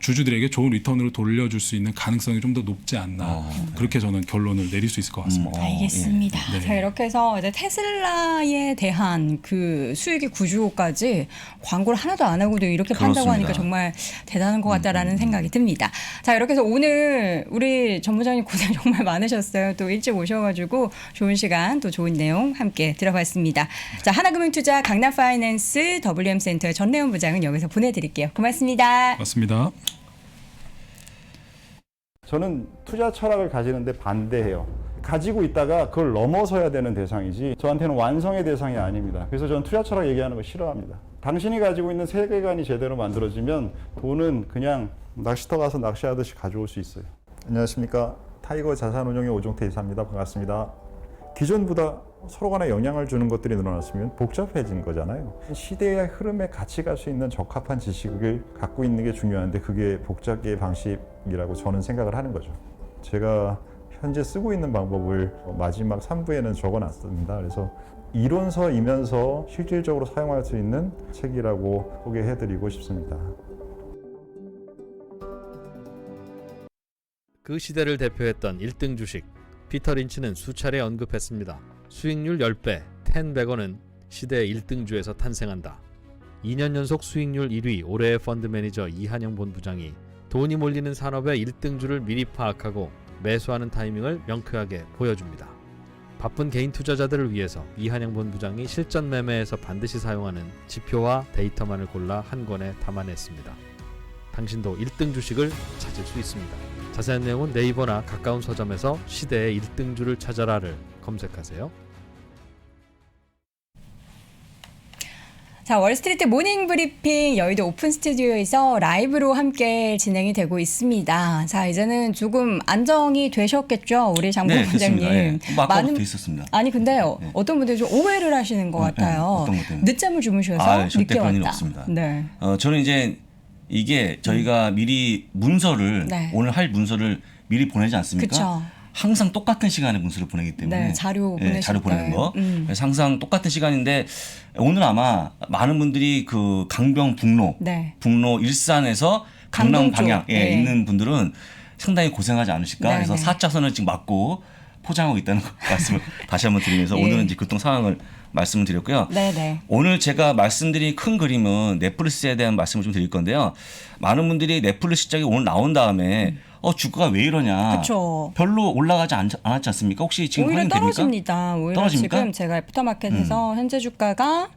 주주들에게 좋은 리턴으로 돌려줄 수 있는 가능성이 좀 더 높지 않나 그렇게 저는 결론을 내릴 수 있을 것 같습니다. 알겠습니다. 네. 자, 이렇게 해서 이제 테슬라에 대한 그 수익의 구조까지 광고를 하나도 안 하고도 이렇게 판다고 그렇습니다. 하니까 정말 대단한 것 같다라는 생각이 듭니다. 자, 이렇게 해서 오늘 우리 전 부장님 고생 정말 많으셨어요. 또 일찍 오셔가지고 좋은 시간 또 좋은 내용 함께 들어봤습니다. 자, 하나금융투자 강남파이낸스 WM센터의 전래원 부장은 여기서 보내드릴게요. 고맙습니다. 맞습니다. 저는 투자 철학을 가지는데 반대해요. 가지고 있다가 그걸 넘어서야 되는 대상이지 저한테는 완성의 대상이 아닙니다. 그래서 저는 투자 철학 얘기하는 거 싫어합니다. 당신이 가지고 있는 세계관이 제대로 만들어지면 돈은 그냥 낚시터 가서 낚시하듯이 가져올 수 있어요. 안녕하십니까. 타이거 자산운용의 오종태 이사입니다. 반갑습니다. 기존보다 서로 간에 영향을 주는 것들이 늘어났으면 복잡해진 거잖아요. 시대의 흐름에 같이 갈 수 있는 적합한 지식을 갖고 있는 게 중요한데 그게 복잡계의 방식이라고 저는 생각을 하는 거죠. 제가 현재 쓰고 있는 방법을 마지막 3부에는 적어놨습니다. 그래서 이론서이면서 실질적으로 사용할 수 있는 책이라고 소개해드리고 싶습니다. 그 시대를 대표했던 1등 주식 피터 린치는 수차례 언급했습니다. 수익률 10배, 10백원은 시대의 1등주에서 탄생한다. 2년 연속 수익률 1위 올해의 펀드 매니저 이한영 본부장이 돈이 몰리는 산업의 1등주를 미리 파악하고 매수하는 타이밍을 명쾌하게 보여줍니다. 바쁜 개인 투자자들을 위해서 이한영 본부장이 실전 매매에서 반드시 사용하는 지표와 데이터만을 골라 한 권에 담아냈습니다. 당신도 1등 주식을 찾을 수 있습니다. 자세한 내용은 네이버나 가까운 서점에서 시대의 1등주를 찾아라를 검색하세요. 자, 월스트리트 모닝 브리핑 여의도 오픈 스튜디오에서 라이브로 함께 진행이 되고 있습니다. 자, 이제는 조금 안정이 되셨겠죠, 우리 장 네, 부장님. 됐습니다. 네. 아까부터 있었습니다. 아니 근데 네. 어떤 분들이 좀 오해를 하시는 것 같아요. 어떤 것 때문에? 늦잠을 주무셔서 절대 늦게 그런 왔다. 일 없습니다. 네. 저는 이제 이게 저희가 미리 문서를 네. 오늘 할 문서를 미리 보내지 않습니까? 그쵸. 항상 똑같은 시간에 문서를 보내기 때문에 네, 자료 보내실 자료 보내는 때. 거 그래서 항상 똑같은 시간인데 오늘 아마 많은 분들이 그 강병북로 네. 북로 일산에서 강남 강동 쪽. 방향에 네. 있는 분들은 상당히 고생하지 않으실까 네, 그래서 네. 4차선을 지금 막고 포장하고 있다는 말씀을 다시 한번 드리면서 예. 오늘은 이제 교통 상황을 말씀을 드렸고요. 네네. 오늘 제가 말씀드린 큰 그림은 넷플릭스에 대한 말씀을 좀 드릴 건데요. 많은 분들이 넷플릭스 시작이 오늘 나온 다음에 주가가 왜 이러냐. 그쵸. 별로 올라가지 않았지 않습니까? 혹시 지금 오히려 확인됩니까? 떨어집니다. 오히려 떨어집니까? 지금 제가 애프터마켓에서 현재 주가가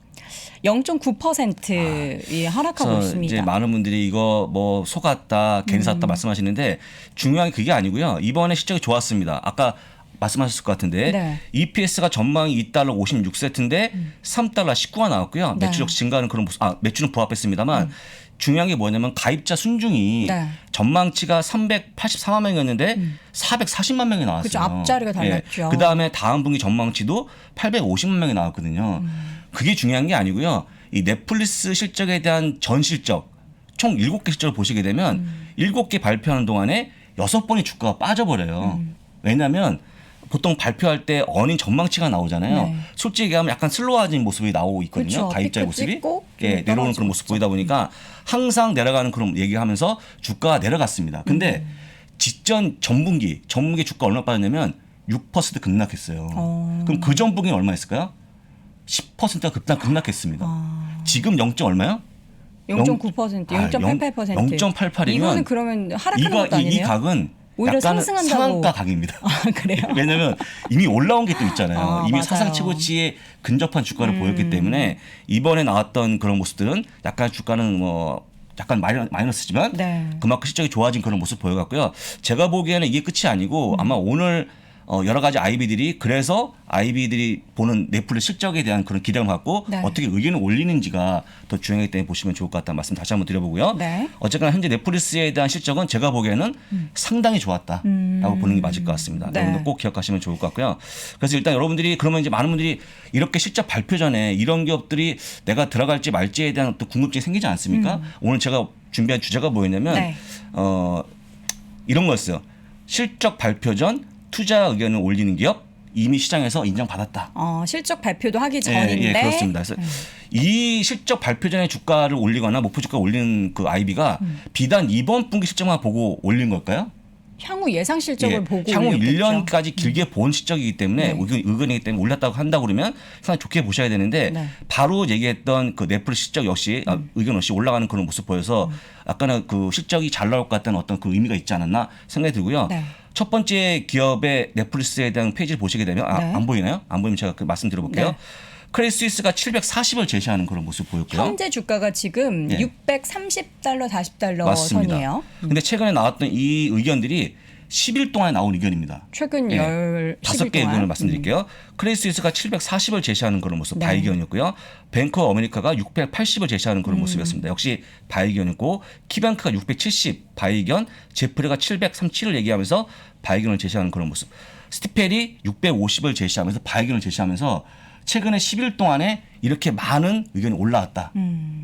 0.9%이 하락하고 그래서 있습니다. 이제 많은 분들이 이거 뭐 속았다, 괜히 샀다 말씀하시는데 중요한 게 그게 아니고요. 이번에 실적이 좋았습니다. 아까 말씀하셨을 것 같은데 네. EPS가 전망이 $2 56센트인데 $3 19가 나왔고요. 네. 매출력 증가하는 그런 모습, 매출은 부합했습니다만 중요한 게 뭐냐면 가입자 순중이 네. 전망치가 384만 명이었는데 440만 명이 나왔어요. 그렇죠. 앞자리가 달랐죠. 그 다음에 다음 분기 전망치도 850만 명이 나왔거든요. 그게 중요한 게 아니고요. 이 넷플릭스 실적에 대한 전 실적 총 7개 실적을 보시게 되면 7개 발표하는 동안에 6번의 주가가 빠져버려요. 왜냐하면 보통 발표할 때 어닝 전망치가 나오잖아요. 네. 솔직히 얘기하면 약간 슬로워진 모습이 나오고 있거든요. 그렇죠. 가입자의 피크 모습이. 찍고 좀 예, 내려오는 떨어지고 그런 모습 있죠. 보이다 보니까 항상 내려가는 그런 얘기하면서 주가가 내려갔습니다. 근데 직전 전분기 주가 얼마 빠졌냐면 6% 급락했어요. 그럼 그 전분기는 얼마였을까요? 10%가 급락했습니다. 지금 0. 얼마요? 0.9%, 0.88%. 0.88이면 이거는 그러면 하락하는 것도 아니네요. 이 각은 오히려 약간 상승한다고. 상한가 각입니다. 아, 그래요? 왜냐하면 이미 올라온 게 또 있잖아요. 아, 이미 맞아요. 사상 최고치에 근접한 주가를 보였기 때문에 이번에 나왔던 그런 모습들은 약간 주가는 뭐 약간 마이너스지만 네. 그만큼 실적이 좋아진 그런 모습 보여갔고요. 제가 보기에는 이게 끝이 아니고 아마 오늘 여러 가지 IB들이 그래서 IB들이 보는 넷플릭스 실적에 대한 그런 기대감을 갖고 네. 어떻게 의견을 올리는지가 더 중요하기 때문에 보시면 좋을 것 같다는 말씀 다시 한번 드려보고요. 네. 어쨌거나 현재 넷플릭스에 대한 실적은 제가 보기에는 상당히 좋았다라고 보는 게 맞을 것 같습니다. 네. 여러분들 꼭 기억하시면 좋을 것 같고요. 그래서 일단 여러분들이 그러면 이제 많은 분들이 이렇게 실적 발표 전에 이런 기업들이 내가 들어갈지 말지에 대한 또 궁금증이 생기지 않습니까? 오늘 제가 준비한 주제가 뭐였냐면 네. 이런 거였어요. 실적 발표 전 투자 의견을 올리는 기업 이미 시장에서 인정받았다. 실적 발표도 하기 전인데. 예, 그렇습니다. 그래서 이 실적 발표 전에 주가를 올리거나 목표 주가 올리는 그 IB가 비단 이번 분기 실적만 보고 올린 걸까요? 향후 예상 실적을 예, 보고 향후 올렸겠죠. 1년까지 길게 본 실적이기 때문에 네. 의견이기 때문에 올랐다고 한다고 그러면 상당히 좋게 보셔야 되는데 네. 바로 얘기했던 그 넷플릭스 실적 역시 의견 없이 올라가는 그런 모습 보여서 약간은 그 실적이 잘 나올 것 같다는 어떤 그 의미가 있지 않았나 생각이 들고요. 네. 첫 번째 기업의 넷플릭스에 대한 페이지를 보시게 되면 네. 안 보이나요? 안 보이면 제가 그 말씀드려볼게요. 네. 크레딧 스위스가 740을 제시하는 그런 모습 보였고요. 현재 주가가 지금 예. $630, $40 맞습니다. 선이에요. 근데 최근에 나왔던 이 의견들이 10일 동안에 나온 의견입니다. 최근 예. 10일 5개 의견을 동안. 말씀드릴게요. 크레딧 스위스가 740을 제시하는 그런 모습 네. 바이견이었고요. 뱅크 어메리카가 680을 제시하는 그런 모습이었습니다. 역시 바이견이었고 키뱅크가 670 바이견, 제프리가 737을 얘기하면서 바이견을 제시하는 그런 모습. 스티펠이 650을 제시하면서 바이견을 제시하면서 최근에 10일 동안에 이렇게 많은 의견이 올라왔다.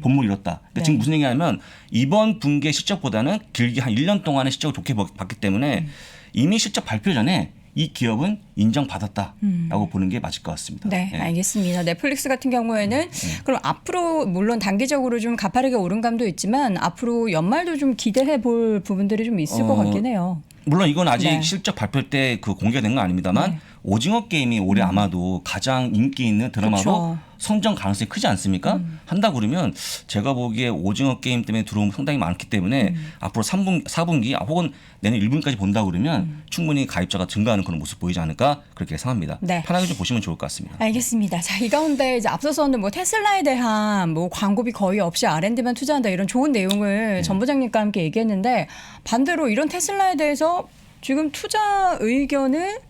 본물이 이렇다. 그러니까 네. 지금 무슨 얘기냐면 이번 분기의 실적보다는 길게 한 1년 동안의 실적을 좋게 봤기 때문에 이미 실적 발표 전에 이 기업은 인정받았다라고 보는 게 맞을 것 같습니다. 네, 예. 알겠습니다. 넷플릭스 같은 경우에는 그럼 앞으로 물론 단기적으로 좀 가파르게 오른 감도 있지만 앞으로 연말도 좀 기대해 볼 부분들이 좀 있을 것 같긴 해요. 물론 이건 아직 네. 실적 발표 때 그 공개된 건 아닙니다만 오징어 게임이 올해 아마도 가장 인기 있는 드라마로 그쵸. 선정 가능성이 크지 않습니까? 한다 그러면 제가 보기에 오징어 게임 때문에 들어오면 상당히 많기 때문에 앞으로 4분기 혹은 내년 1분기까지 본다 그러면 충분히 가입자가 증가하는 그런 모습 보이지 않을까 그렇게 예상합니다. 네. 편하게 좀 보시면 좋을 것 같습니다. 알겠습니다. 자, 이 가운데 이제 앞서서는 뭐 테슬라에 대한 뭐 광고비 거의 없이 R&D만 투자한다 이런 좋은 내용을 전 부장님과 함께 얘기했는데 반대로 이런 테슬라에 대해서 지금 투자 의견을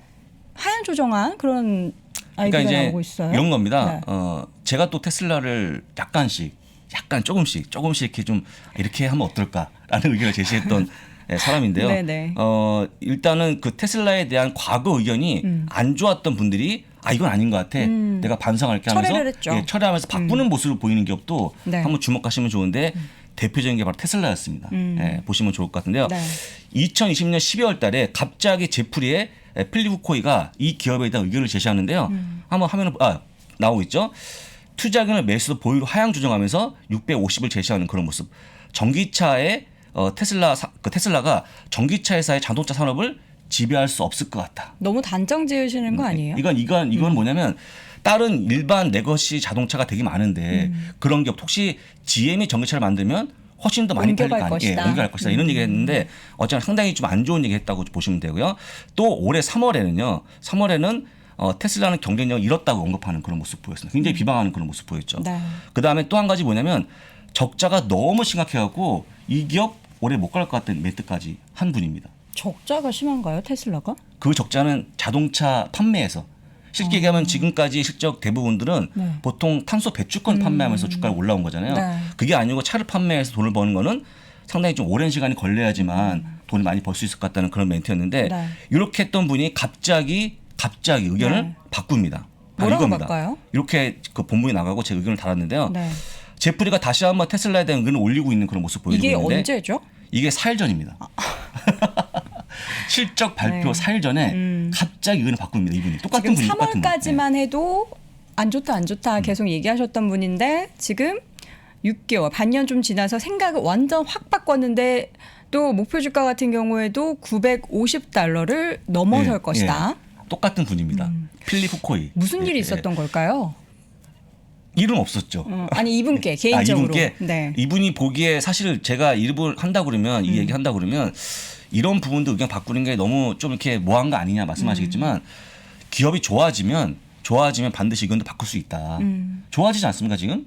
하향 조정한 그런 아이디어가 그러니까 이제 나오고 있어요. 이런 겁니다. 네. 제가 또 테슬라를 약간 조금씩 이렇게 좀 이렇게 하면 어떨까라는 의견을 제시했던 사람인데요. 네네. 일단은 그 테슬라에 대한 과거 의견이 안 좋았던 분들이 이건 아닌 것 같아. 내가 반성할게 하면서 철회를 했죠. 철회하면서 바꾸는 모습을 보이는 기업도 네. 한번 주목하시면 좋은데 대표적인 게 바로 테슬라였습니다. 보시면 좋을 것 같은데요. 네. 2020년 12월 달에 갑자기 제프리의 필립 코이가 이 기업에 대한 의견을 제시하는데요. 한번 화면을 나오고 있죠. 투자금을 매수 보유로 하향 조정하면서 650을 제시하는 그런 모습. 전기차의 테슬라가 전기차 회사의 자동차 산업을 지배할 수 없을 것 같다. 너무 단정 지으시는 거 아니에요? 이건 뭐냐면 다른 일반 레거시 자동차가 되게 많은데 그런 기업 혹시 GM이 전기차를 만들면 훨씬 더 많이 팔릴 거 옮겨갈 아니에요. 옮겨갈 것이다. 이런 얘기 했는데 어쨌든 상당히 좀 안 좋은 얘기 했다고 보시면 되고요. 또 올해 3월에는 테슬라는 경쟁력을 잃었다고 언급하는 그런 모습 보였습니다. 굉장히 비방하는 그런 모습 보였죠. 네. 그다음에 또 한 가지 뭐냐면 적자가 너무 심각해갖고 이 기업 올해 못 갈 것 같다는 멘트까지 한 분입니다. 적자가 심한가요, 테슬라가? 그 적자는 자동차 판매에서 쉽게 얘기하면 지금까지 실적 대부분들은 네. 보통 탄소 배출권 판매하면서 주가가 올라온 거잖아요. 네. 그게 아니고 차를 판매해서 돈을 버는 거는 상당히 좀 오랜 시간이 걸려야지만 돈을 많이 벌 수 있을 것 같다는 그런 멘트였는데 네. 이렇게 했던 분이 갑자기 의견을 네. 바꿉니다. 바로 뭐라고 이겁니다. 바꿔요? 이렇게 그 본문이 나가고 제 의견을 달았는데요. 네. 제프리가 다시 한번 테슬라에 대한 의견을 올리고 있는 그런 모습 보여주고 이게 있는데 언제죠? 이게 4일 전입니다. 실적 발표 네. 4일 전에 갑자기 의견을 바꿉니다. 이분이 똑같은 지금 분이 똑같은 분. 3월까지만 해도 안 좋다 계속 얘기하셨던 분인데 지금 6개월 반년 좀 지나서 생각을 완전 확 바꿨는데 또 목표 주가 같은 경우에도 $950를 넘어설 예, 것이다. 예. 똑같은 분입니다. 필립 후코이. 무슨 일이 예, 있었던 걸까요? 일은 없었죠. 아니 이분께 개인적으로. 이분께 네. 이분이 보기에 사실 제가 일부 한다 그러면 이 얘기 한다 그러면 이런 부분도 의견 바꾸는 게 너무 좀 이렇게 뭐한 거 아니냐 말씀하시겠지만 기업이 좋아지면 반드시 의견도 바꿀 수 있다. 좋아지지 않습니까 지금?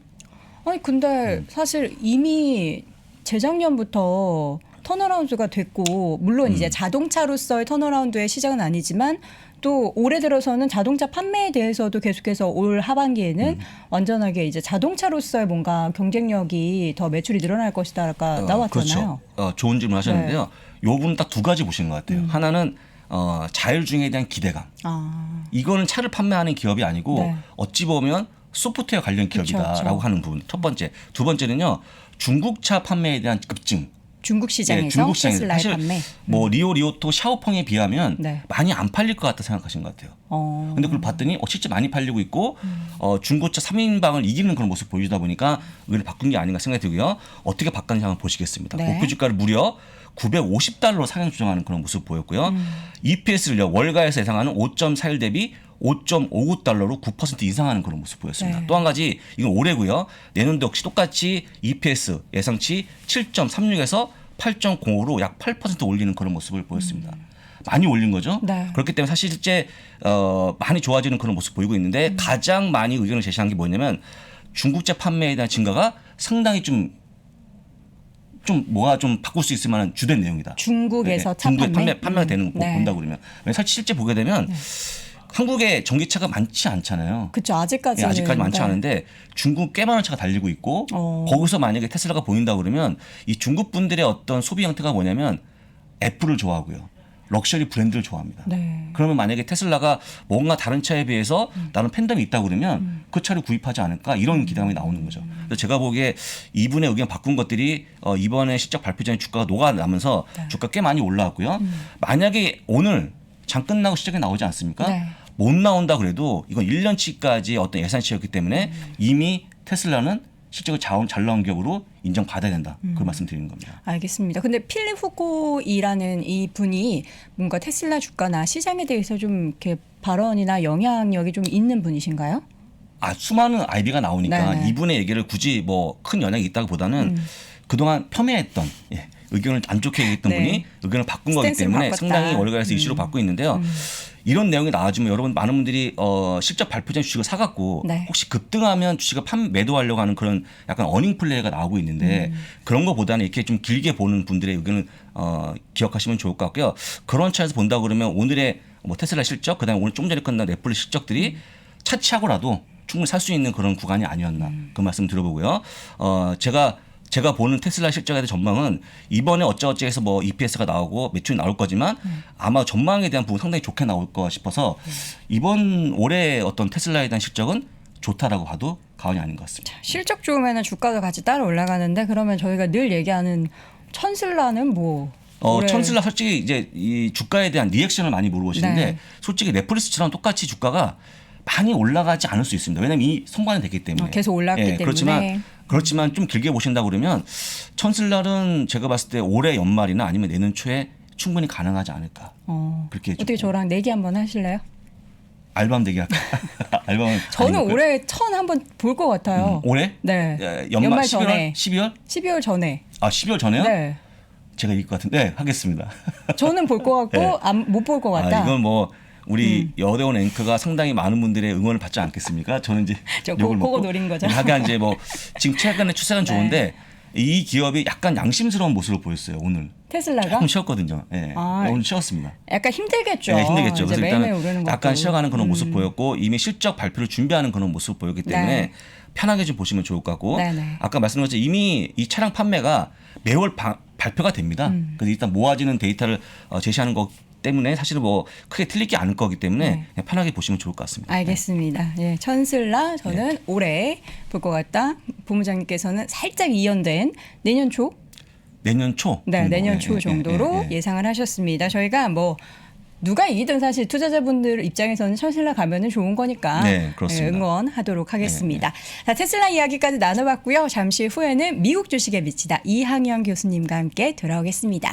아니 근데 사실 이미 재작년부터 턴어라운드가 됐고 물론 이제 자동차로서의 턴어라운드의 시작은 아니지만 또 올해 들어서는 자동차 판매에 대해서도 계속해서 올 하반기에는 완전하게 이제 자동차로서의 뭔가 경쟁력이 더 매출이 늘어날 것이다가 나왔잖아요. 그렇죠. 좋은 질문 하셨는데요. 요 분은 딱 두 가지 보시는 것 같아요. 하나는 자율주행에 대한 기대감. 아, 이거는 차를 판매하는 기업이 아니고 네. 어찌 보면 소프트웨어 관련 기업이다라고 그렇죠. 하는 부분. 첫 번째. 두 번째는요. 중국차 판매에 대한 급증. 중국 시장에서 중국 시장에서 테슬라의 사실 판매. 뭐 리오토 샤오펑에 비하면 네. 많이 안 팔릴 것 같다 생각하신 것 같아요. 근데 그걸 봤더니 실제 많이 팔리고 있고 중고차 3인방을 이기는 그런 모습 보여주다 보니까 의견을 바꾼 게 아닌가 생각이 들고요. 어떻게 바꿨는지 한번 보시겠습니다. 네. 목표 주가를 무려 $950로 상향 조정하는 그런 모습 보였고요. EPS를요 월가에서 예상하는 5.41 대비 5.59달러로 9% 인상하는 그런 모습 보였습니다. 네. 또 한 가지 이건 올해고요. 내년도 역시 똑같이 EPS 예상치 7.36에서 8.05로 약 8% 올리는 그런 모습을 보였습니다. 많이 올린 거죠. 네. 그렇기 때문에 사실 실제 많이 좋아지는 그런 모습 보이고 있는데 가장 많이 의견을 제시한 게 뭐냐면 중국차 판매에 대한 증가가 상당히 좀 뭐가 좀 바꿀 수 있을 만한 주된 내용이다. 중국에서 차 중국에 판매? 판매가 되는 거 네. 본다 그러면 사실 실제 보게 되면 한국에 전기차가 많지 않잖아요. 그렇죠. 예, 아직까지는. 아직까지 많지 네. 않은데 중국 꽤 많은 차가 달리고 있고 어. 거기서 만약에 테슬라가 보인다 그러면 이 중국 분들의 어떤 소비 형태가 뭐냐면 애플을 좋아하고요. 럭셔리 브랜드를 좋아합니다. 네. 그러면 만약에 테슬라가 뭔가 다른 차에 비해서 나는 팬덤이 있다 그러면 그 차를 구입하지 않을까 이런 기대감이 나오는 거죠. 그래서 제가 보기에 이분의 의견 바꾼 것들이 이번에 실적 발표 전에 주가가 녹아나면서 주가 꽤 많이 올라왔고요. 만약에 오늘 장 끝나고 실적이 나오지 않습니까? 네. 못 나온다 그래도 이건 1년치까지 어떤 예산치였기 때문에 이미 테슬라는 실적을 잘 나온 기업으로 인정받아야 된다. 그런 말씀 드리는 겁니다. 알겠습니다. 근데 필립 후코이라는 이 분이 뭔가 테슬라 주가나 시장에 대해서 좀 이렇게 발언이나 영향력이 좀 있는 분이신가요? 수많은 아이디가 나오니까 네네. 이분의 얘기를 굳이 뭐 큰 영향이 있다기보다는 그동안 폄훼했던 의견을 안 좋게 얘기했던 네. 분이 의견을 바꾼 거기 스탠스를 때문에 바꿨다. 상당히 월가에서 이슈로 받고 있는데요. 이런 내용이 나와주면 여러분 많은 분들이 실적 발표 전 주식을 사갖고 네. 혹시 급등하면 주식을 매도하려고 하는 그런 약간 어닝 플레이가 나오고 있는데 그런 것보다는 이렇게 좀 길게 보는 분들의 의견을 기억하시면 좋을 것 같고요. 그런 차에서 본다 그러면 오늘의 뭐 테슬라 실적 그다음에 오늘 좀 전에 끝난 애플 실적들이 차치하고라도 충분히 살 수 있는 그런 구간이 아니었나 그 말씀 들어보고요. 제가 보는 테슬라 실적에 대한 전망은 이번에 어쩌어쩌해서 뭐 EPS가 나오고 매출이 나올 거지만 아마 전망에 대한 부분 상당히 좋게 나올 거 싶어서 이번 올해 어떤 테슬라에 대한 실적은 좋다라고 봐도 과언이 아닌 것 같습니다. 실적 좋으면 주가도 같이 따라 올라가는데 그러면 저희가 늘 얘기하는 천슬라는 뭐 올해 천슬라 솔직히 이제 이 주가에 대한 리액션을 많이 물어보시는데 네. 솔직히 넷플릭스처럼 똑같이 주가가 많이 올라가지 않을 수 있습니다. 왜냐하면 이 선관이 됐기 때문에. 계속 올랐기 때문에. 그렇지만 좀 길게 보신다 그러면 천슬라는 제가 봤을 때 올해 연말이나 아니면 내년 초에 충분히 가능하지 않을까. 그렇게 어떻게 저랑 내기 한번 하실래요? 알밤 대기 할까? 알밤은 저는 아니고요. 올해 천 한번 볼 것 같아요. 올해? 네. 연말 11월? 전에. 12월? 12월 전에. 12월 전에요? 네. 제가 이길 것 같은데 네, 하겠습니다. 저는 볼 것 같고 네. 못 볼 것 같다. 이건 뭐 우리 여대원 앵커가 상당히 많은 분들의 응원을 받지 않겠습니까? 저는 이제 저 욕을 그거 먹고 노린 거죠. 하긴 이제 뭐 지금 최근에 추세는 좋은데 이 기업이 약간 양심스러운 모습을 보였어요 오늘. 테슬라가 조금 쉬었거든요. 예. 아, 오늘 쉬었습니다. 약간 힘들겠죠. 네, 힘들겠죠. 이제 그래서 매일매일 일단은 오르는 약간 것도. 쉬어가는 그런 모습 보였고 이미 실적 발표를 준비하는 그런 모습 보였기 때문에 네. 편하게 좀 보시면 좋을 것 같고 네네. 아까 말씀드린 것처럼 이미 이 차량 판매가 매월 발표가 됩니다. 그래서 일단 모아지는 데이터를 제시하는 것 때문에 사실은 뭐 크게 틀릴 게 않을 거기 때문에 네. 그냥 편하게 보시면 좋을 것 같습니다. 알겠습니다. 예, 천슬라 저는 올해 볼 것 같다. 본부장님께서는 살짝 이연된 내년 초 내년 초. 네, 정도. 내년 초 정도로 예상을 하셨습니다. 저희가 뭐 누가 이기든 사실 투자자분들 입장에서는 테슬라 가면은 좋은 거니까 네, 그렇습니다. 응원하도록 하겠습니다. 자, 테슬라 이야기까지 나눠봤고요. 잠시 후에는 미국 주식에 미치다 이항영 교수님과 함께 돌아오겠습니다.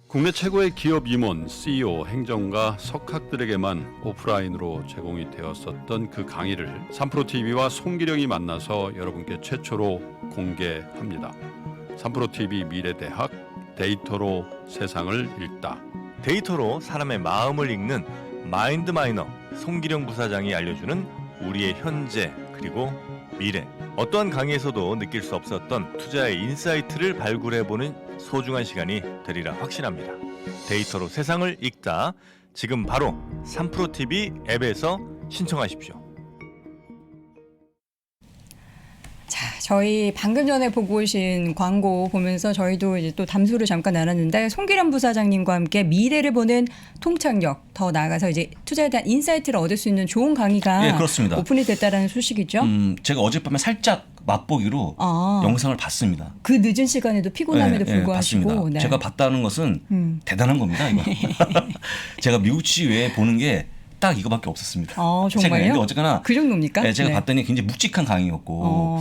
국내 최고의 기업 임원, CEO, 행정가, 석학들에게만 오프라인으로 제공이 되었었던 그 강의를 3프로TV와 송기령이 만나서 여러분께 최초로 공개합니다. 3프로TV 미래대학 데이터로 세상을 읽다. 데이터로 사람의 마음을 읽는 마인드마이너 송기령 부사장이 알려주는 우리의 현재 그리고 미래. 어떠한 강의에서도 느낄 수 없었던 투자의 인사이트를 발굴해보는 소중한 시간이 되리라 확신합니다. 데이터로 세상을 읽다. 지금 바로 3프로TV 앱에서 신청하십시오. 자, 저희 방금 전에 보고 오신 광고 보면서 저희도 이제 또 담수를 잠깐 나눴는데 송기령 부사장님과 함께 미래를 보는 통찰력, 더 나아가서 이제 투자에 대한 인사이트를 얻을 수 있는 좋은 강의가 예, 그렇습니다. 오픈이 됐다라는 소식이죠. 제가 어젯밤에 살짝 맛보기로 영상을 봤습니다. 그 늦은 시간에도 피곤함에도 네, 불구하고 봤습니다. 네. 제가 봤다는 것은 대단한 겁니다. 이거. 제가 미국 주식 외에 보는 게 딱 이거밖에 없었습니다. 정말요? 근데 어쨌거나 그 정도입니까? 네, 제가 네. 봤더니 굉장히 묵직한 강의였고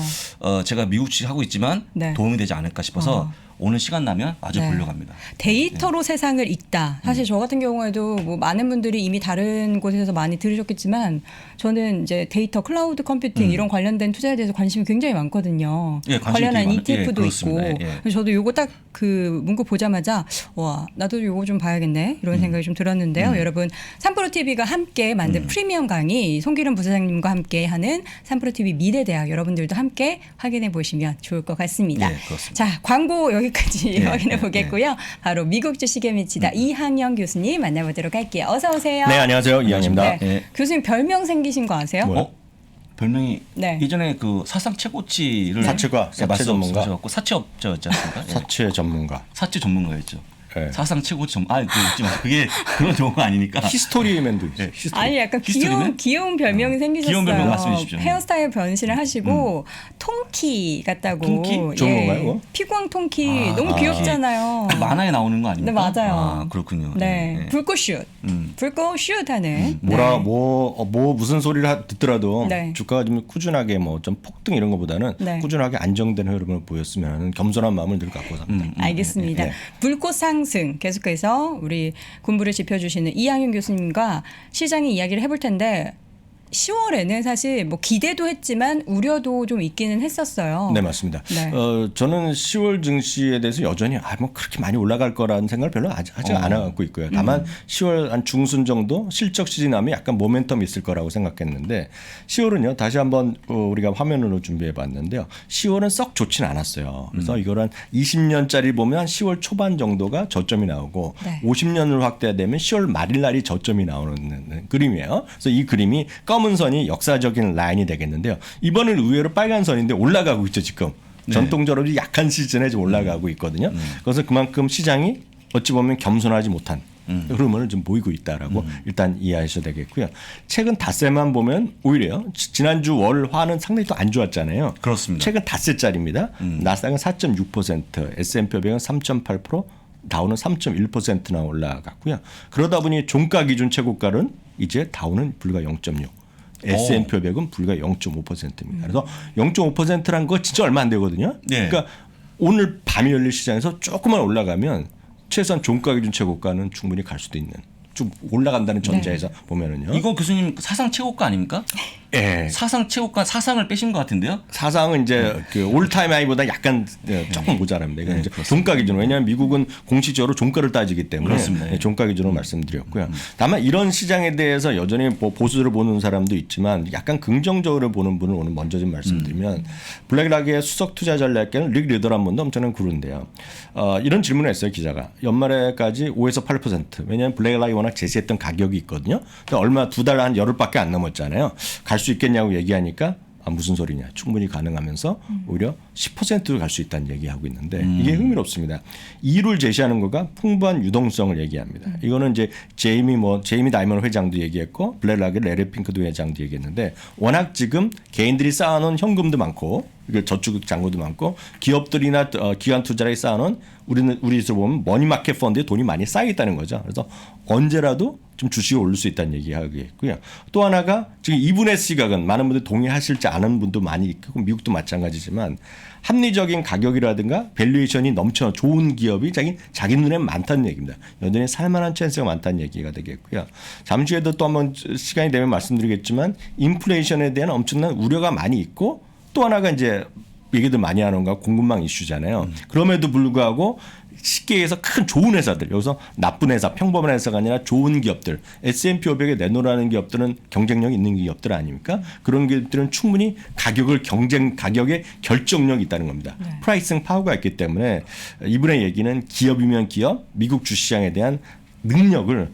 제가 미국 주식 하고 있지만 네. 도움이 되지 않을까 싶어서 오늘 시간 나면 마저 네. 보려고 합니다. 데이터로 세상을 읽다. 사실 저 같은 경우에도 뭐 많은 분들이 이미 다른 곳에서 많이 들으셨겠지만 저는 이제 데이터, 클라우드 컴퓨팅 이런 관련된 투자에 대해서 관심이 굉장히 많거든요. 예, 관심이 관련한 되게 ETF도 예, 있고. 그렇습니다. 예. 그래서 저도 요거 딱 그 문구 보자마자 와 나도 요거 좀 봐야겠네 이런 생각이 좀 들었는데요. 여러분 3프로TV가 함께 만든 프리미엄 강의 송기령 부사장님과 함께 하는 3프로TV 미래대학 여러분들도 함께 확인해 보시면 좋을 것 같습니다. 예, 그렇습니다. 자 광고 여기까지 예, 확인해 예, 보겠고요. 바로 미국 주식에 미치다 이항영 교수님 만나보도록 할게요. 어서 오세요. 네, 안녕하세요. 이항입니다. 네. 예. 교수님 별명 생기신 거 아세요? 별명이 네. 예전에 그 사상 최고치를 사채가, 사채 전문가. 고 사채업자였지 않습니까? 예. 사채 전문가. 사채 전문가였죠. 네. 사상 최고치 그게 그런 용어가 아니니까. 히스토리맨도 있어요. 네. 히스토리. 아니 약간 히스토리맨? 귀여운 별명이 생기셨어요. 귀여운 별명 말씀해 주십시오. 헤어스타일 변신을 하시고 통키 같다고. 통키? 좋은 건가요, 그거? 피광 통키 너무 귀엽잖아요. 그 만화에 나오는 거 아닙니까? 네 맞아요. 아, 그렇군요. 네, 예, 예. 불꽃슛, 불꽃슛하는. 뭐 무슨 소리를 듣더라도 네. 주가가 좀 꾸준하게 뭐 좀 폭등 이런 것보다는 네. 꾸준하게 안정된 흐름을 보였으면 겸손한 마음을 늘 갖고 삽니다. 알겠습니다. 네. 불꽃 상승 계속해서 우리 공부를 짚어주시는 이항윤 교수님과 시장의 이야기를 해볼 텐데 10월에는 사실 뭐 기대도 했지만 우려도 좀 있기는 했었어요. 네, 맞습니다. 네. 저는 10월 증시에 대해서 여전히 뭐 그렇게 많이 올라갈 거라는 생각을 별로 하지 않고 있고요. 다만 10월 한 중순 정도 실적 시즌하면 약간 모멘텀이 있을 거라고 생각했는데 10월은요. 다시 한번 우리가 화면으로 준비해 봤는데요. 10월은 썩 좋지는 않았어요. 그래서 이걸 한 20년짜리 보면 한 10월 초반 정도가 저점이 나오고 네. 50년으로 확대되면 10월 말일 날이 저점이 나오는 그림이에요. 그래서 이 그림이 검은 선이 역사적인 라인이 되겠는데요. 이번은 의외로 빨간 선인데 올라가고 있죠 지금. 전통적으로 약한 시즌에 좀 올라가고 있거든요. 그래서 그만큼 시장이 어찌 보면 겸손하지 못한 흐름을 좀 보이고 있다라고 일단 이해하셔야 되겠고요. 최근 닷새만 보면 오히려 지난주 월 화는 상당히 또 안 좋았잖아요. 그렇습니다. 최근 닷새짜리입니다. 나스닥은 4.6%, S&P 500은 3.8%, 다우는 3.1%나 올라갔고요. 그러다 보니 종가 기준 최고가는 이제 다우는 불과 0.6. S&P 500은 불과 0.5%입니다. 그래서 0.5%란 거 진짜 얼마 안 되거든요. 네. 그러니까 오늘 밤이 열릴 시장에서 조금만 올라가면 최소한 종가 기준 최고가는 충분히 갈 수도 있는, 좀 올라간다는 전제에서 보면은요. 이거 교수님 사상 최고가 아닙니까? 예. 사상 최고가 사상을 빼신 것 같은데요? 사상은 이제 그 올타임 하이보다 약간 조금 모자랍니다. 이건 이제 종가 기준으로. 왜냐하면 미국은 공식적으로 종가를 따지기 때문에 그렇습니다. 종가 기준으로 말씀드렸고요. 다만 이런 시장에 대해서 여전히 보수를 보는 사람도 있지만 약간 긍정적으로 보는 분을 오늘 먼저 좀 말씀드리면 블랙락의 수석 투자 전략가는 릭 리더란 분도 엄청난 그루인데요. 이런 질문을 했어요, 기자가. 연말에까지 5에서 8%. 왜냐하면 블랙락이 워낙 제시했던 가격이 있거든요. 근데 얼마 두 달 한 열흘밖에 안 넘었잖아요. 갈 수 있겠냐고 얘기하니까 무슨 소리냐. 충분히 가능하면서 오히려 10%로 갈 수 있다는 얘기하고 있는데 이게 흥미롭습니다. 이유를 제시하는 거가 풍부한 유동성을 얘기합니다. 이거는 이제 제이미 다이먼 회장도 얘기했고 블랙락의 레리 핑크도 회장도 얘기했는데 워낙 지금 개인들이 쌓아놓은 현금도 많고 저축 잔고도 많고 기업들이나 기관 투자를 쌓아놓은 우리에서 보면 머니마켓 펀드에 돈이 많이 쌓여 있다는 거죠. 그래서 언제라도 좀 주식이 오를 수 있다는 얘기하겠고요. 또 하나가 지금 2분의 시각은 많은 분들이 동의하실지 않은 분도 많이 있고 미국도 마찬가지지만 합리적인 가격이라든가 밸류에이션이 넘쳐 좋은 기업이 자기 눈에 많다는 얘기입니다. 여전히 살만한 찬스가 많다는 얘기가 되겠고요. 잠시 후에도 또 한번 시간이 되면 말씀드리겠지만 인플레이션에 대한 엄청난 우려가 많이 있고 또 하나가 이제 얘기들 많이 하는 건 공급망 이슈잖아요. 그럼에도 불구하고 쉽게 얘기해서 큰 좋은 회사들, 여기서 나쁜 회사, 평범한 회사가 아니라 좋은 기업들, S&P 500에 내놓으라는 기업들은 경쟁력 있는 기업들 아닙니까? 그런 기업들은 충분히 가격의 결정력이 있다는 겁니다. 네. 프라이싱 파워가 있기 때문에 이분의 얘기는 기업이면 기업, 미국 주시장에 대한 능력을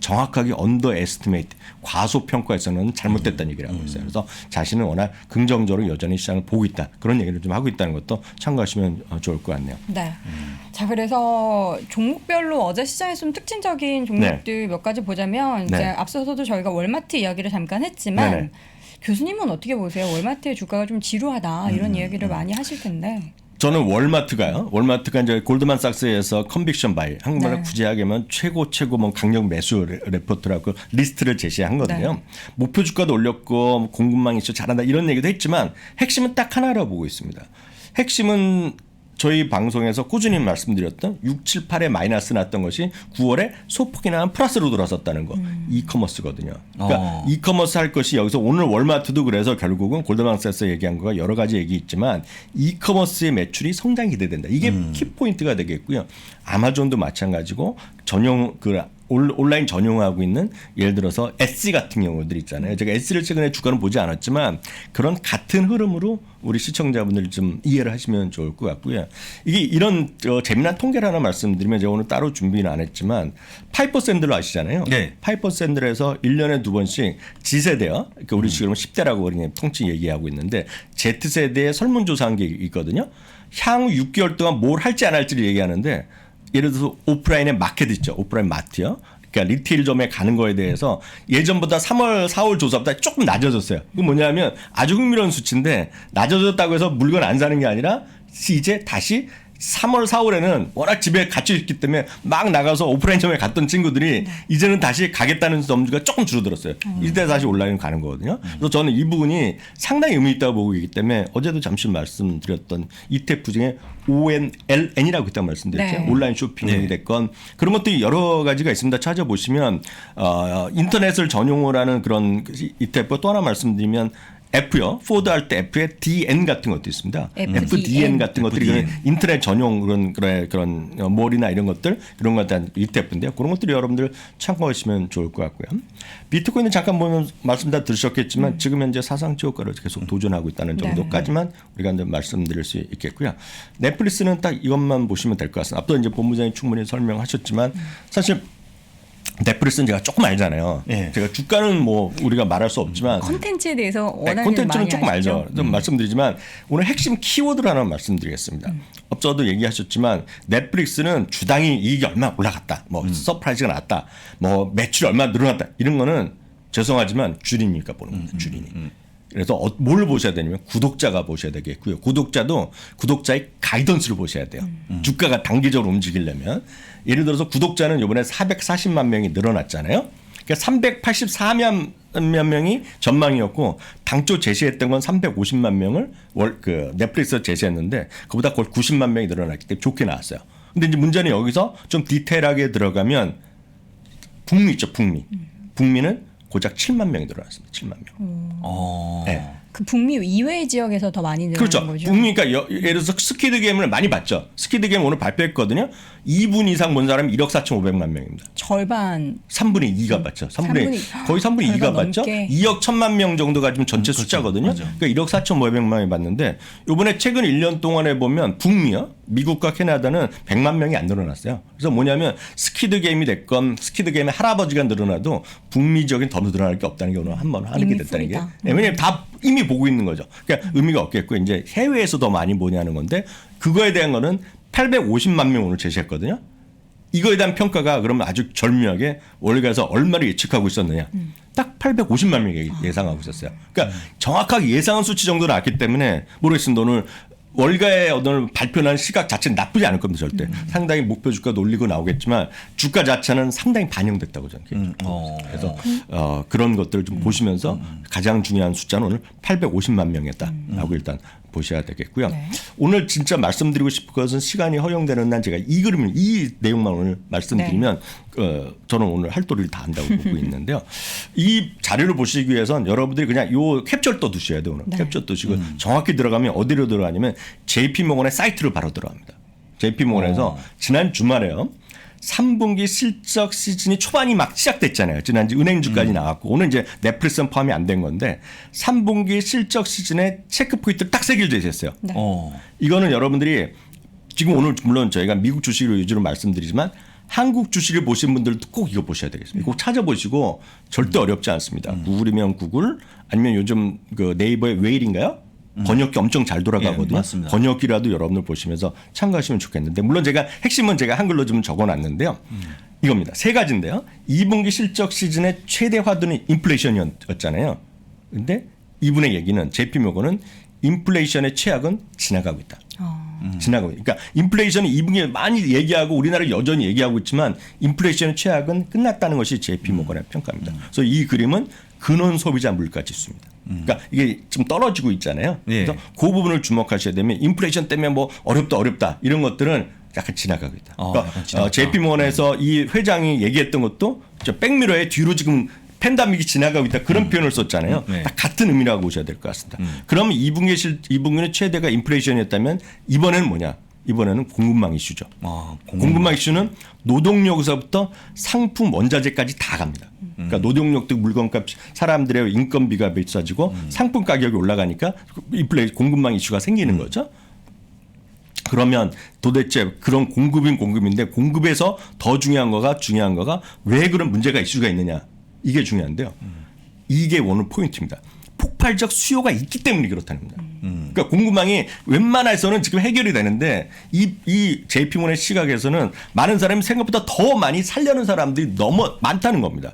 정확하게 언더 에스티메이트, 과소평가해서는 잘못됐다는 얘기를 하고 있어요. 그래서 자신은 워낙 긍정적으로 여전히 시장을 보고 있다. 그런 얘기를 좀 하고 있다는 것도 참고하시면 좋을 것 같네요. 네. 자, 그래서 종목별로 어제 시장에 좀 특징적인 종목들 몇 가지 보자면 이제 앞서서도 저희가 월마트 이야기를 잠깐 했지만 교수님은 어떻게 보세요? 월마트의 주가가 좀 지루하다 이런 이야기를 많이 하실 텐데. 저는 월마트가 이제 골드만삭스에서 컨빅션 바이, 한국말로 구제하게 하면 최고 뭐 강력 매수 레포트라고 리스트를 제시한 거거든요. 목표 주가도 올렸고 공급망 이슈 잘한다 이런 얘기도 했지만 핵심은 딱 하나라고 보고 있습니다. 핵심은 저희 방송에서 꾸준히 말씀드렸던 6, 7, 8에 마이너스 났던 것이 9월에 소폭이나 플러스로 돌아섰다는 거. 이커머스거든요. 그러니까 이커머스 할 것이 여기서 오늘 월마트도 그래서 결국은 골드만삭스에서 얘기한 거가 여러 가지 얘기 있지만 이커머스의 매출이 성장이 기대된다. 이게 키포인트가 되겠고요. 아마존도 마찬가지고 전용 온라인 전용하고 있는 예를 들어서 Etsy 같은 경우들 있잖아요. 제가 Etsy를 최근에 주가는 보지 않았지만 그런 같은 흐름으로 우리 시청자분들 좀 이해를 하시면 좋을 것 같고요. 이게 이런 재미난 통계를 하나 말씀드리면 제가 오늘 따로 준비는 안 했지만 파이퍼 샌들로 아시잖아요. 네. 파이퍼 샌들에서 1년에 2번씩 G세대요. 그러니까 우리 지금 10대라고 우리 통칭 얘기하고 있는데 Z세대에 설문조사한 게 있거든요. 향후 6개월 동안 뭘 할지 안 할지를 얘기하는데 예를 들어서 오프라인의 마켓 있죠. 오프라인 마트요. 그러니까 리테일점에 가는 거에 대해서 예전보다 3월, 4월 조사보다 조금 낮아졌어요. 그건 뭐냐면 아주 흥미로운 수치인데 낮아졌다고 해서 물건 안 사는 게 아니라 이제 다시 3월, 4월에는 워낙 집에 갇혀 있기 때문에 막 나가서 오프라인점에 갔던 친구들이 이제는 다시 가겠다는 점수가 조금 줄어들었어요. 이때 다시 온라인 가는 거거든요. 그래서 저는 이 부분이 상당히 의미 있다고 보고 있기 때문에 어제도 잠시 말씀드렸던 ETF 중에 ONLN이라고 그때 말씀드렸죠. 온라인 쇼핑이 됐건 그런 것들이 여러 가지가 있습니다. 찾아보시면 인터넷을 전용으로 하는 그런 ETF 또 하나 말씀드리면 F요. 포드 할 때 F에 DN 같은 것도 있습니다. FDN 같은 것들이 인터넷 전용 그런 몰이나 이런 것들 그런 것에 대한 ETF인데요. 그런 것들이 여러분들 참고하시면 좋을 것 같고요. 비트코인은 잠깐 보면 말씀 다 들으셨겠지만 지금 현재 사상 최고가를 계속 도전하고 있다는 정도까지만 우리가 이제 말씀드릴 수 있겠고요. 넷플릭스는 딱 이것만 보시면 될 것 같습니다. 앞서 이제 본부장이 충분히 설명하셨지만 사실 넷플릭스는 제가 조금 알잖아요. 예. 제가 주가는 뭐 우리가 말할 수 없지만 콘텐츠에 대해서 네, 워낙에 콘텐츠는 많이 조금 아시죠? 알죠. 좀 말씀드리지만 오늘 핵심 키워드를 하나 말씀드리겠습니다. 앞서도 얘기하셨지만 넷플릭스는 주당이 이익이 얼마 올라갔다, 뭐 서프라이즈가 나왔다, 뭐 매출이 얼마 늘어났다 이런 거는 죄송하지만 줄이니까 보는 겁니다. 줄이니. 그래서 뭘 보셔야 되냐면 구독자가 보셔야 되겠고요. 구독자도 구독자의 가이던스를 보셔야 돼요. 주가가 단기적으로 움직이려면 예를 들어서 구독자는 이번에 440만 명이 늘어났잖아요. 그러니까 384만 명이 전망이었고 당초 제시했던 건 350만 명을 넷플릭스에서 제시했는데 그보다 거의 90만 명이 늘어났기 때문에 좋게 나왔어요. 근데 이제 문제는 여기서 좀 디테일하게 들어가면 북미 있죠, 북미. 북미는 고작 7만 명이 늘어났습니다. 7만 명. 네. 그 북미 이외의 지역에서 더 많이 늘어난 그렇죠. 거죠. 북미, 그러니까 예를 들어서 스퀴드 게임을 많이 봤죠. 스퀴드 게임 오늘 발표했거든요. 2분 이상 본 사람이 1억 4,500만 명입니다. 절반 3분의 2가 봤죠. 3분의 거의 3분의 2가 봤죠. 넘게. 2억 1,000만 명 정도가 지금 전체 숫자거든요. 맞아. 그러니까 1억 4,500만이 봤는데 이번에 최근 1년 동안에 보면 북미요, 미국과 캐나다는 100만 명이 안 늘어났어요. 그래서 뭐냐면 스퀴드 게임이 됐건 스퀴드 게임의 할아버지가 늘어나도 북미 지역엔 더 늘어날 게 없다는 게 오늘 한번 하는 게 이미 됐다는 게. 풀이다. 네, 왜냐하면 다 이미 보고 있는 거죠. 그러니까 의미가 없겠고 이제 해외에서 더 많이 보냐는 건데 그거에 대한 거는 850만 명 오늘 제시했거든요. 이거에 대한 평가가 그러면 아주 절묘하게 월가에서 얼마를 예측하고 있었느냐. 딱 850만 명이 예상하고 있었어요. 그러니까 정확하게 예상한 수치 정도 나왔기 때문에 모르겠습니다. 오늘 월가의 오늘 발표한 시각 자체는 나쁘지 않을 겁니다. 절대. 상당히 목표 주가도 올리고 나오겠지만 주가 자체는 상당히 반영됐다고 저는 개인적으로 그래서 그런 것들을 좀 보시면서 가장 중요한 숫자는 오늘 850만 명이었다라고 일단 보셔야 되겠고요. 네. 오늘 진짜 말씀드리고 싶은 것은 시간이 허용되는 난 제가 이 내용만 오늘 말씀드리면 저는 오늘 할 도리를 다 한다고 보고 있는데요. 이 자료를 보시기 위해선 여러분들이 그냥 요 캡처를 또 두셔야 돼요. 오늘 네. 캡처 두시고 정확히 들어가면 어디로 들어가냐면 JP모건의 사이트로 바로 들어갑니다. JP모건에서 지난 주말에요. 3분기 실적 시즌이 초반이 막 시작됐잖아요. 지난주 은행주까지 나왔고 오늘 이제 넷플릭스는 포함이 안 된 건데 3분기 실적 시즌에 체크 포인트를 딱 3개를 제시했어요. 네. 이거는 여러분들이 지금 오늘 물론 저희가 미국 주식을 위주로 말씀드리지만 한국 주식을 보신 분들도 꼭 이거 보셔야 되겠습니다. 꼭 찾아보시고 절대 어렵지 않습니다. 구글이면 구글 아니면 요즘 그 네이버의 웨일인가요? 번역기 엄청 잘 돌아가거든요. 예, 맞습니다. 번역기라도 여러분들 보시면서 참고하시면 좋겠는데 물론 제가 핵심은 제가 한글로 좀 적어놨는데요. 이겁니다. 3가지인데요. 2분기 실적 시즌의 최대 화두는 인플레이션이었잖아요. 그런데 이분의 얘기는 JP모건은 인플레이션의 최악은 지나가고 있다. 지나가고 있다. 그러니까 인플레이션이 2분기에 많이 얘기하고 우리나라 여전히 얘기하고 있지만 인플레이션의 최악은 끝났다는 것이 JP모건의 평가입니다. 그래서 이 그림은 근원 소비자 물가 지수입니다. 그러니까 이게 좀 떨어지고 있잖아요. 예. 그래서 그 부분을 주목하셔야 되면 인플레이션 때문에 뭐 어렵다 이런 것들은 약간 지나가고 있다. 그러니까 JP모건에서 이 회장이 얘기했던 것도 저 백미러의 뒤로 지금 팬데믹이 지나가고 있다 그런 표현을 썼잖아요. 네. 딱 같은 의미라고 보셔야 될 것 같습니다. 그러면 2분기는 최대가 인플레이션이었다면 이번에는 뭐냐? 이번에는 공급망 이슈죠. 공급망 이슈는 노동력에서부터 상품 원자재까지 다 갑니다. 그러니까 노동력도 물건값 사람들의 인건비가 비싸지고 상품 가격이 올라가니까 공급망 이슈가 생기는 거죠. 그러면 도대체 그런 공급인데 공급에서 더 중요한 거가 왜 그런 문제가 이슈가 있느냐 이게 중요한데요. 이게 오늘 포인트입니다. 폭발적 수요가 있기 때문에 그렇다는 겁니다. 그러니까 공급망이 웬만해서는 지금 해결이 되는데 이 JP모건의 시각에서는 많은 사람이 생각보다 더 많이 살려는 사람들이 너무 많다는 겁니다.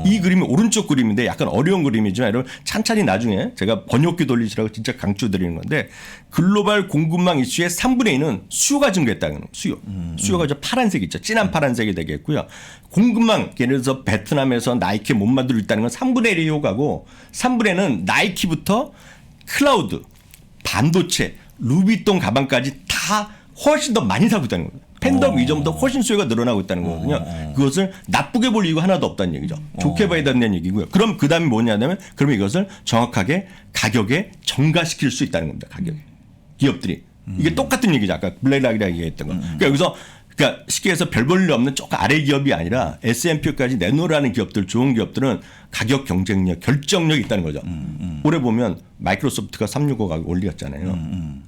이 그림이 오른쪽 그림인데 약간 어려운 그림이지만 여러분 찬찬히 나중에 제가 번역기 돌리시라고 진짜 강조드리는 건데 글로벌 공급망 이슈의 3분의 1은 수요가 증가했다는 거예요. 수요가 저 파란색 있죠. 진한 파란색이 되겠고요. 공급망 예를 들어서 베트남에서 나이키 못 만들고 있다는 건 3분의 1의 효과고 3분의 1은 나이키부터 클라우드, 반도체, 루비통 가방까지 다 훨씬 더 많이 사고 있다는 거예요. 팬덤 이전보다 훨씬 수요가 늘어나고 있다는 거거든요. 그것을 나쁘게 볼 이유가 하나도 없다는 얘기죠. 좋게 봐야 된다는 얘기고요. 그럼 그 다음에 뭐냐면 그러면 이것을 정확하게 가격에 정가시킬 수 있다는 겁니다. 가격에. 기업들이. 이게 똑같은 얘기죠. 아까 블랙락이라고 얘기했던 거. 그러니까 여기서 그러니까 쉽게 해서 별 볼 일 없는 조금 아래 기업이 아니라 S&P까지 내놓으라는 기업들, 좋은 기업들은 가격 경쟁력, 결정력이 있다는 거죠. 올해 보면 마이크로소프트가 365 가격 올렸잖아요.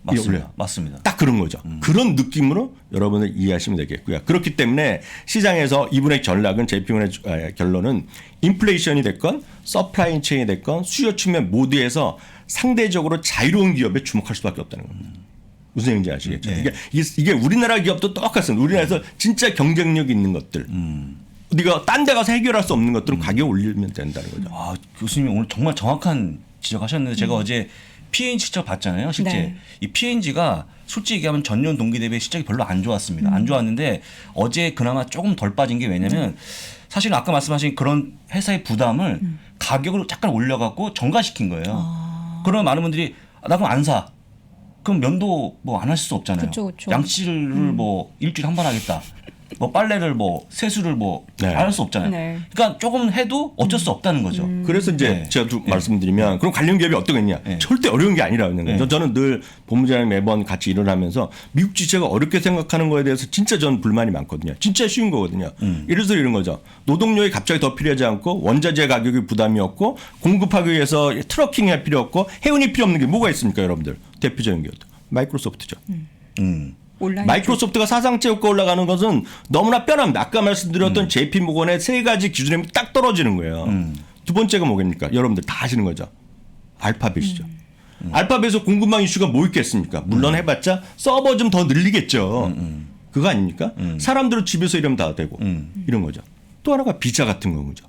맞습니다. 맞습니다. 딱 그런 거죠. 그런 느낌으로 여러분을 이해하시면 되겠고요. 그렇기 때문에 시장에서 이분의 전략은 JP모건의 결론은 인플레이션이 됐건 서프라이 체인이 됐건 수요 측면 모두에서 상대적으로 자유로운 기업에 주목할 수밖에 없다는 겁니다. 무슨 얘기인지 아시겠죠? 네. 이게 우리나라 기업도 똑같습니다. 우리나라에서 진짜 경쟁력 있는 것들. 네가 딴 데 가서 해결할 수 없는 것들은 가격 올리면 된다는 거죠. 아, 교수님 오늘 정말 정확한 지적하셨는데 제가 어제 P&G 실적 봤잖아요. 실제 네. 이 P&G가 솔직히 얘기하면 전년 동기 대비 실적이 별로 안 좋았습니다. 안 좋았는데 어제 그나마 조금 덜 빠진 게 왜냐면 사실 아까 말씀하신 그런 회사의 부담을 가격으로 잠깐 올려갖고 정가시킨 거예요. 그러면 많은 분들이 나 그럼 안 사. 그럼 면도 뭐 안 할 수 없잖아요. 그쵸. 양치를 뭐 일주일에 한 번 하겠다. 뭐 빨래를 뭐 세수를 뭐 네. 안 할 수 없잖아요. 네. 그러니까 조금 해도 어쩔 수 없다는 거죠. 그래서 이제 네. 제가 말씀드리면 그럼 관련 기업이 어떻겠냐? 네. 절대 어려운 게 아니라는 거예요. 네. 저는 늘 본부장님 매번 같이 일을 하면서 미국 지체가 어렵게 생각하는 거에 대해서 진짜 저는 불만이 많거든요. 진짜 쉬운 거거든요. 예를 들어 이런 거죠. 노동력이 갑자기 더 필요하지 않고 원자재 가격이 부담이 없고 공급하기 위해서 트러킹이 할 필요 없고 해운이 필요 없는 게 뭐가 있습니까, 여러분들? 대표적인 기업 마이크로소프트죠. 온라인 마이크로소프트가 사상체 효과 올라가는 것은 너무나 뻔합니다. 아까 말씀드렸던 JP모건의 세 가지 기준이 딱 떨어지는 거예요. 두 번째가 뭐겠습니까? 여러분들 다 아시는 거죠. 알파벳이죠. 알파벳에서 공급망 이슈가 뭐 있겠습니까? 물론 해봤자 서버 좀 더 늘리겠죠. 그거 아닙니까? 사람들은 집에서 일하면 다 되고 이런 거죠. 또 하나가 비자 같은 거죠.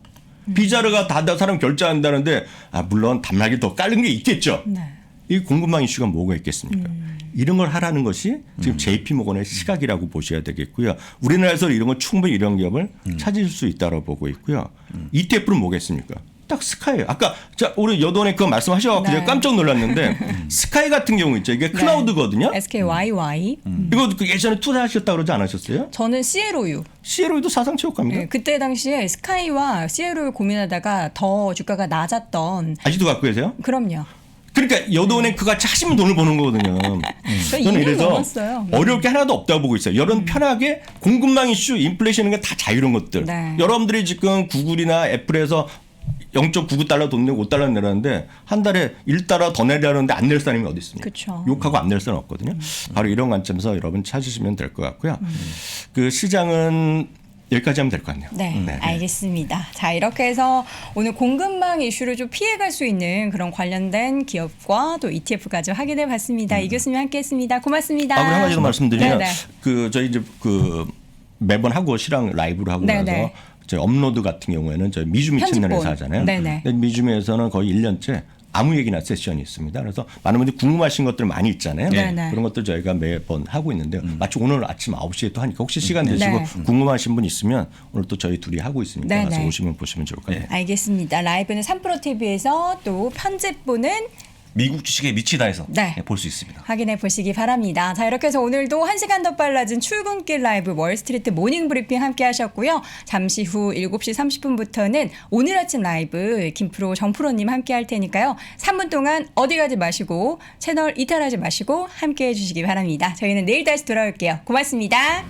비자가 다 사람 결제한다는데 물론 단말기 더 깔린 게 있겠죠. 네. 이 공급망 이슈가 뭐가 있겠습니까? 이런 걸 하라는 것이 지금 JP모건의 시각이라고 보셔야 되겠고요. 우리나라에서 이런 건 충분히 이런 기업을 찾을 수 있다고 보고 있고요. ETF는 뭐겠습니까? 딱 스카이예요. 아까 우리 여돈에 그거 말씀하셔가지고 네. 제가 깜짝 놀랐는데 스카이 같은 경우 있죠. 이게 클라우드거든요. SKYY. 이거 그 예전에 투자하셨다고 그러지 않으셨어요? 저는 CLOU. CLO도 사상체 효과입니다. 네, 그때 당시에 스카이와 CLOU 고민하다가 더 주가가 낮았던. 아직도 갖고 계세요? 그럼요. 그러니까 여돈에 그같이 하시면 돈을 버는 거거든요. 저 저는 2년 이래서 넘었어요. 어려울 게 하나도 없다고 보고 있어요. 여러분 편하게 공급망 이슈, 인플레이션 이런 게 다 자유로운 것들. 네. 여러분들이 지금 구글이나 애플에서 0.99달러 돈 내고 5달러 내라는데 한 달에 1달러 더 내라는데 안 낼 사람이 어디 있습니까? 그쵸. 욕하고 안 낼 사람 없거든요. 바로 이런 관점에서 여러분 찾으시면 될 것 같고요. 그 시장은 여기까지 하면 될 것 같네요. 네, 알겠습니다. 자, 이렇게 해서 오늘 공급망 이슈를 좀 피해갈 수 있는 그런 관련된 기업과 또 ETF까지 확인해 봤습니다. 이 교수님 함께했습니다. 고맙습니다. 그리고 한 가지 더 말씀드리면 네네. 그 저희 이제 그 매번 하고 시랑 라이브로 하고 네네. 나서 저희 업로드 같은 경우에는 저희 미주미 편집본. 채널에서 하잖아요. 네네. 근데 미주미에서는 거의 1년째 아무 얘기나 세션이 있습니다. 그래서 많은 분들이 궁금하신 것들 많이 있잖아요. 네네. 그런 것들 저희가 매번 하고 있는데요. 마치 오늘 아침 9시에 또 하니까 혹시 시간 되시고 네. 궁금하신 분 있으면 오늘 또 저희 둘이 하고 있으니까 네네. 가서 오시면 보시면 좋을 것 같아요. 알겠습니다. 라이브는 3프로TV에서 또 편집본은 미국 주식에 미치다 해서 네. 볼 수 있습니다. 확인해 보시기 바랍니다. 자, 이렇게 해서 오늘도 1시간 더 빨라진 출근길 라이브 월스트리트 모닝 브리핑 함께 하셨고요. 잠시 후 7시 30분부터는 오늘 아침 라이브 김프로 정프로님 함께 할 테니까요. 3분 동안 어디 가지 마시고 채널 이탈하지 마시고 함께 해 주시기 바랍니다. 저희는 내일 다시 돌아올게요. 고맙습니다.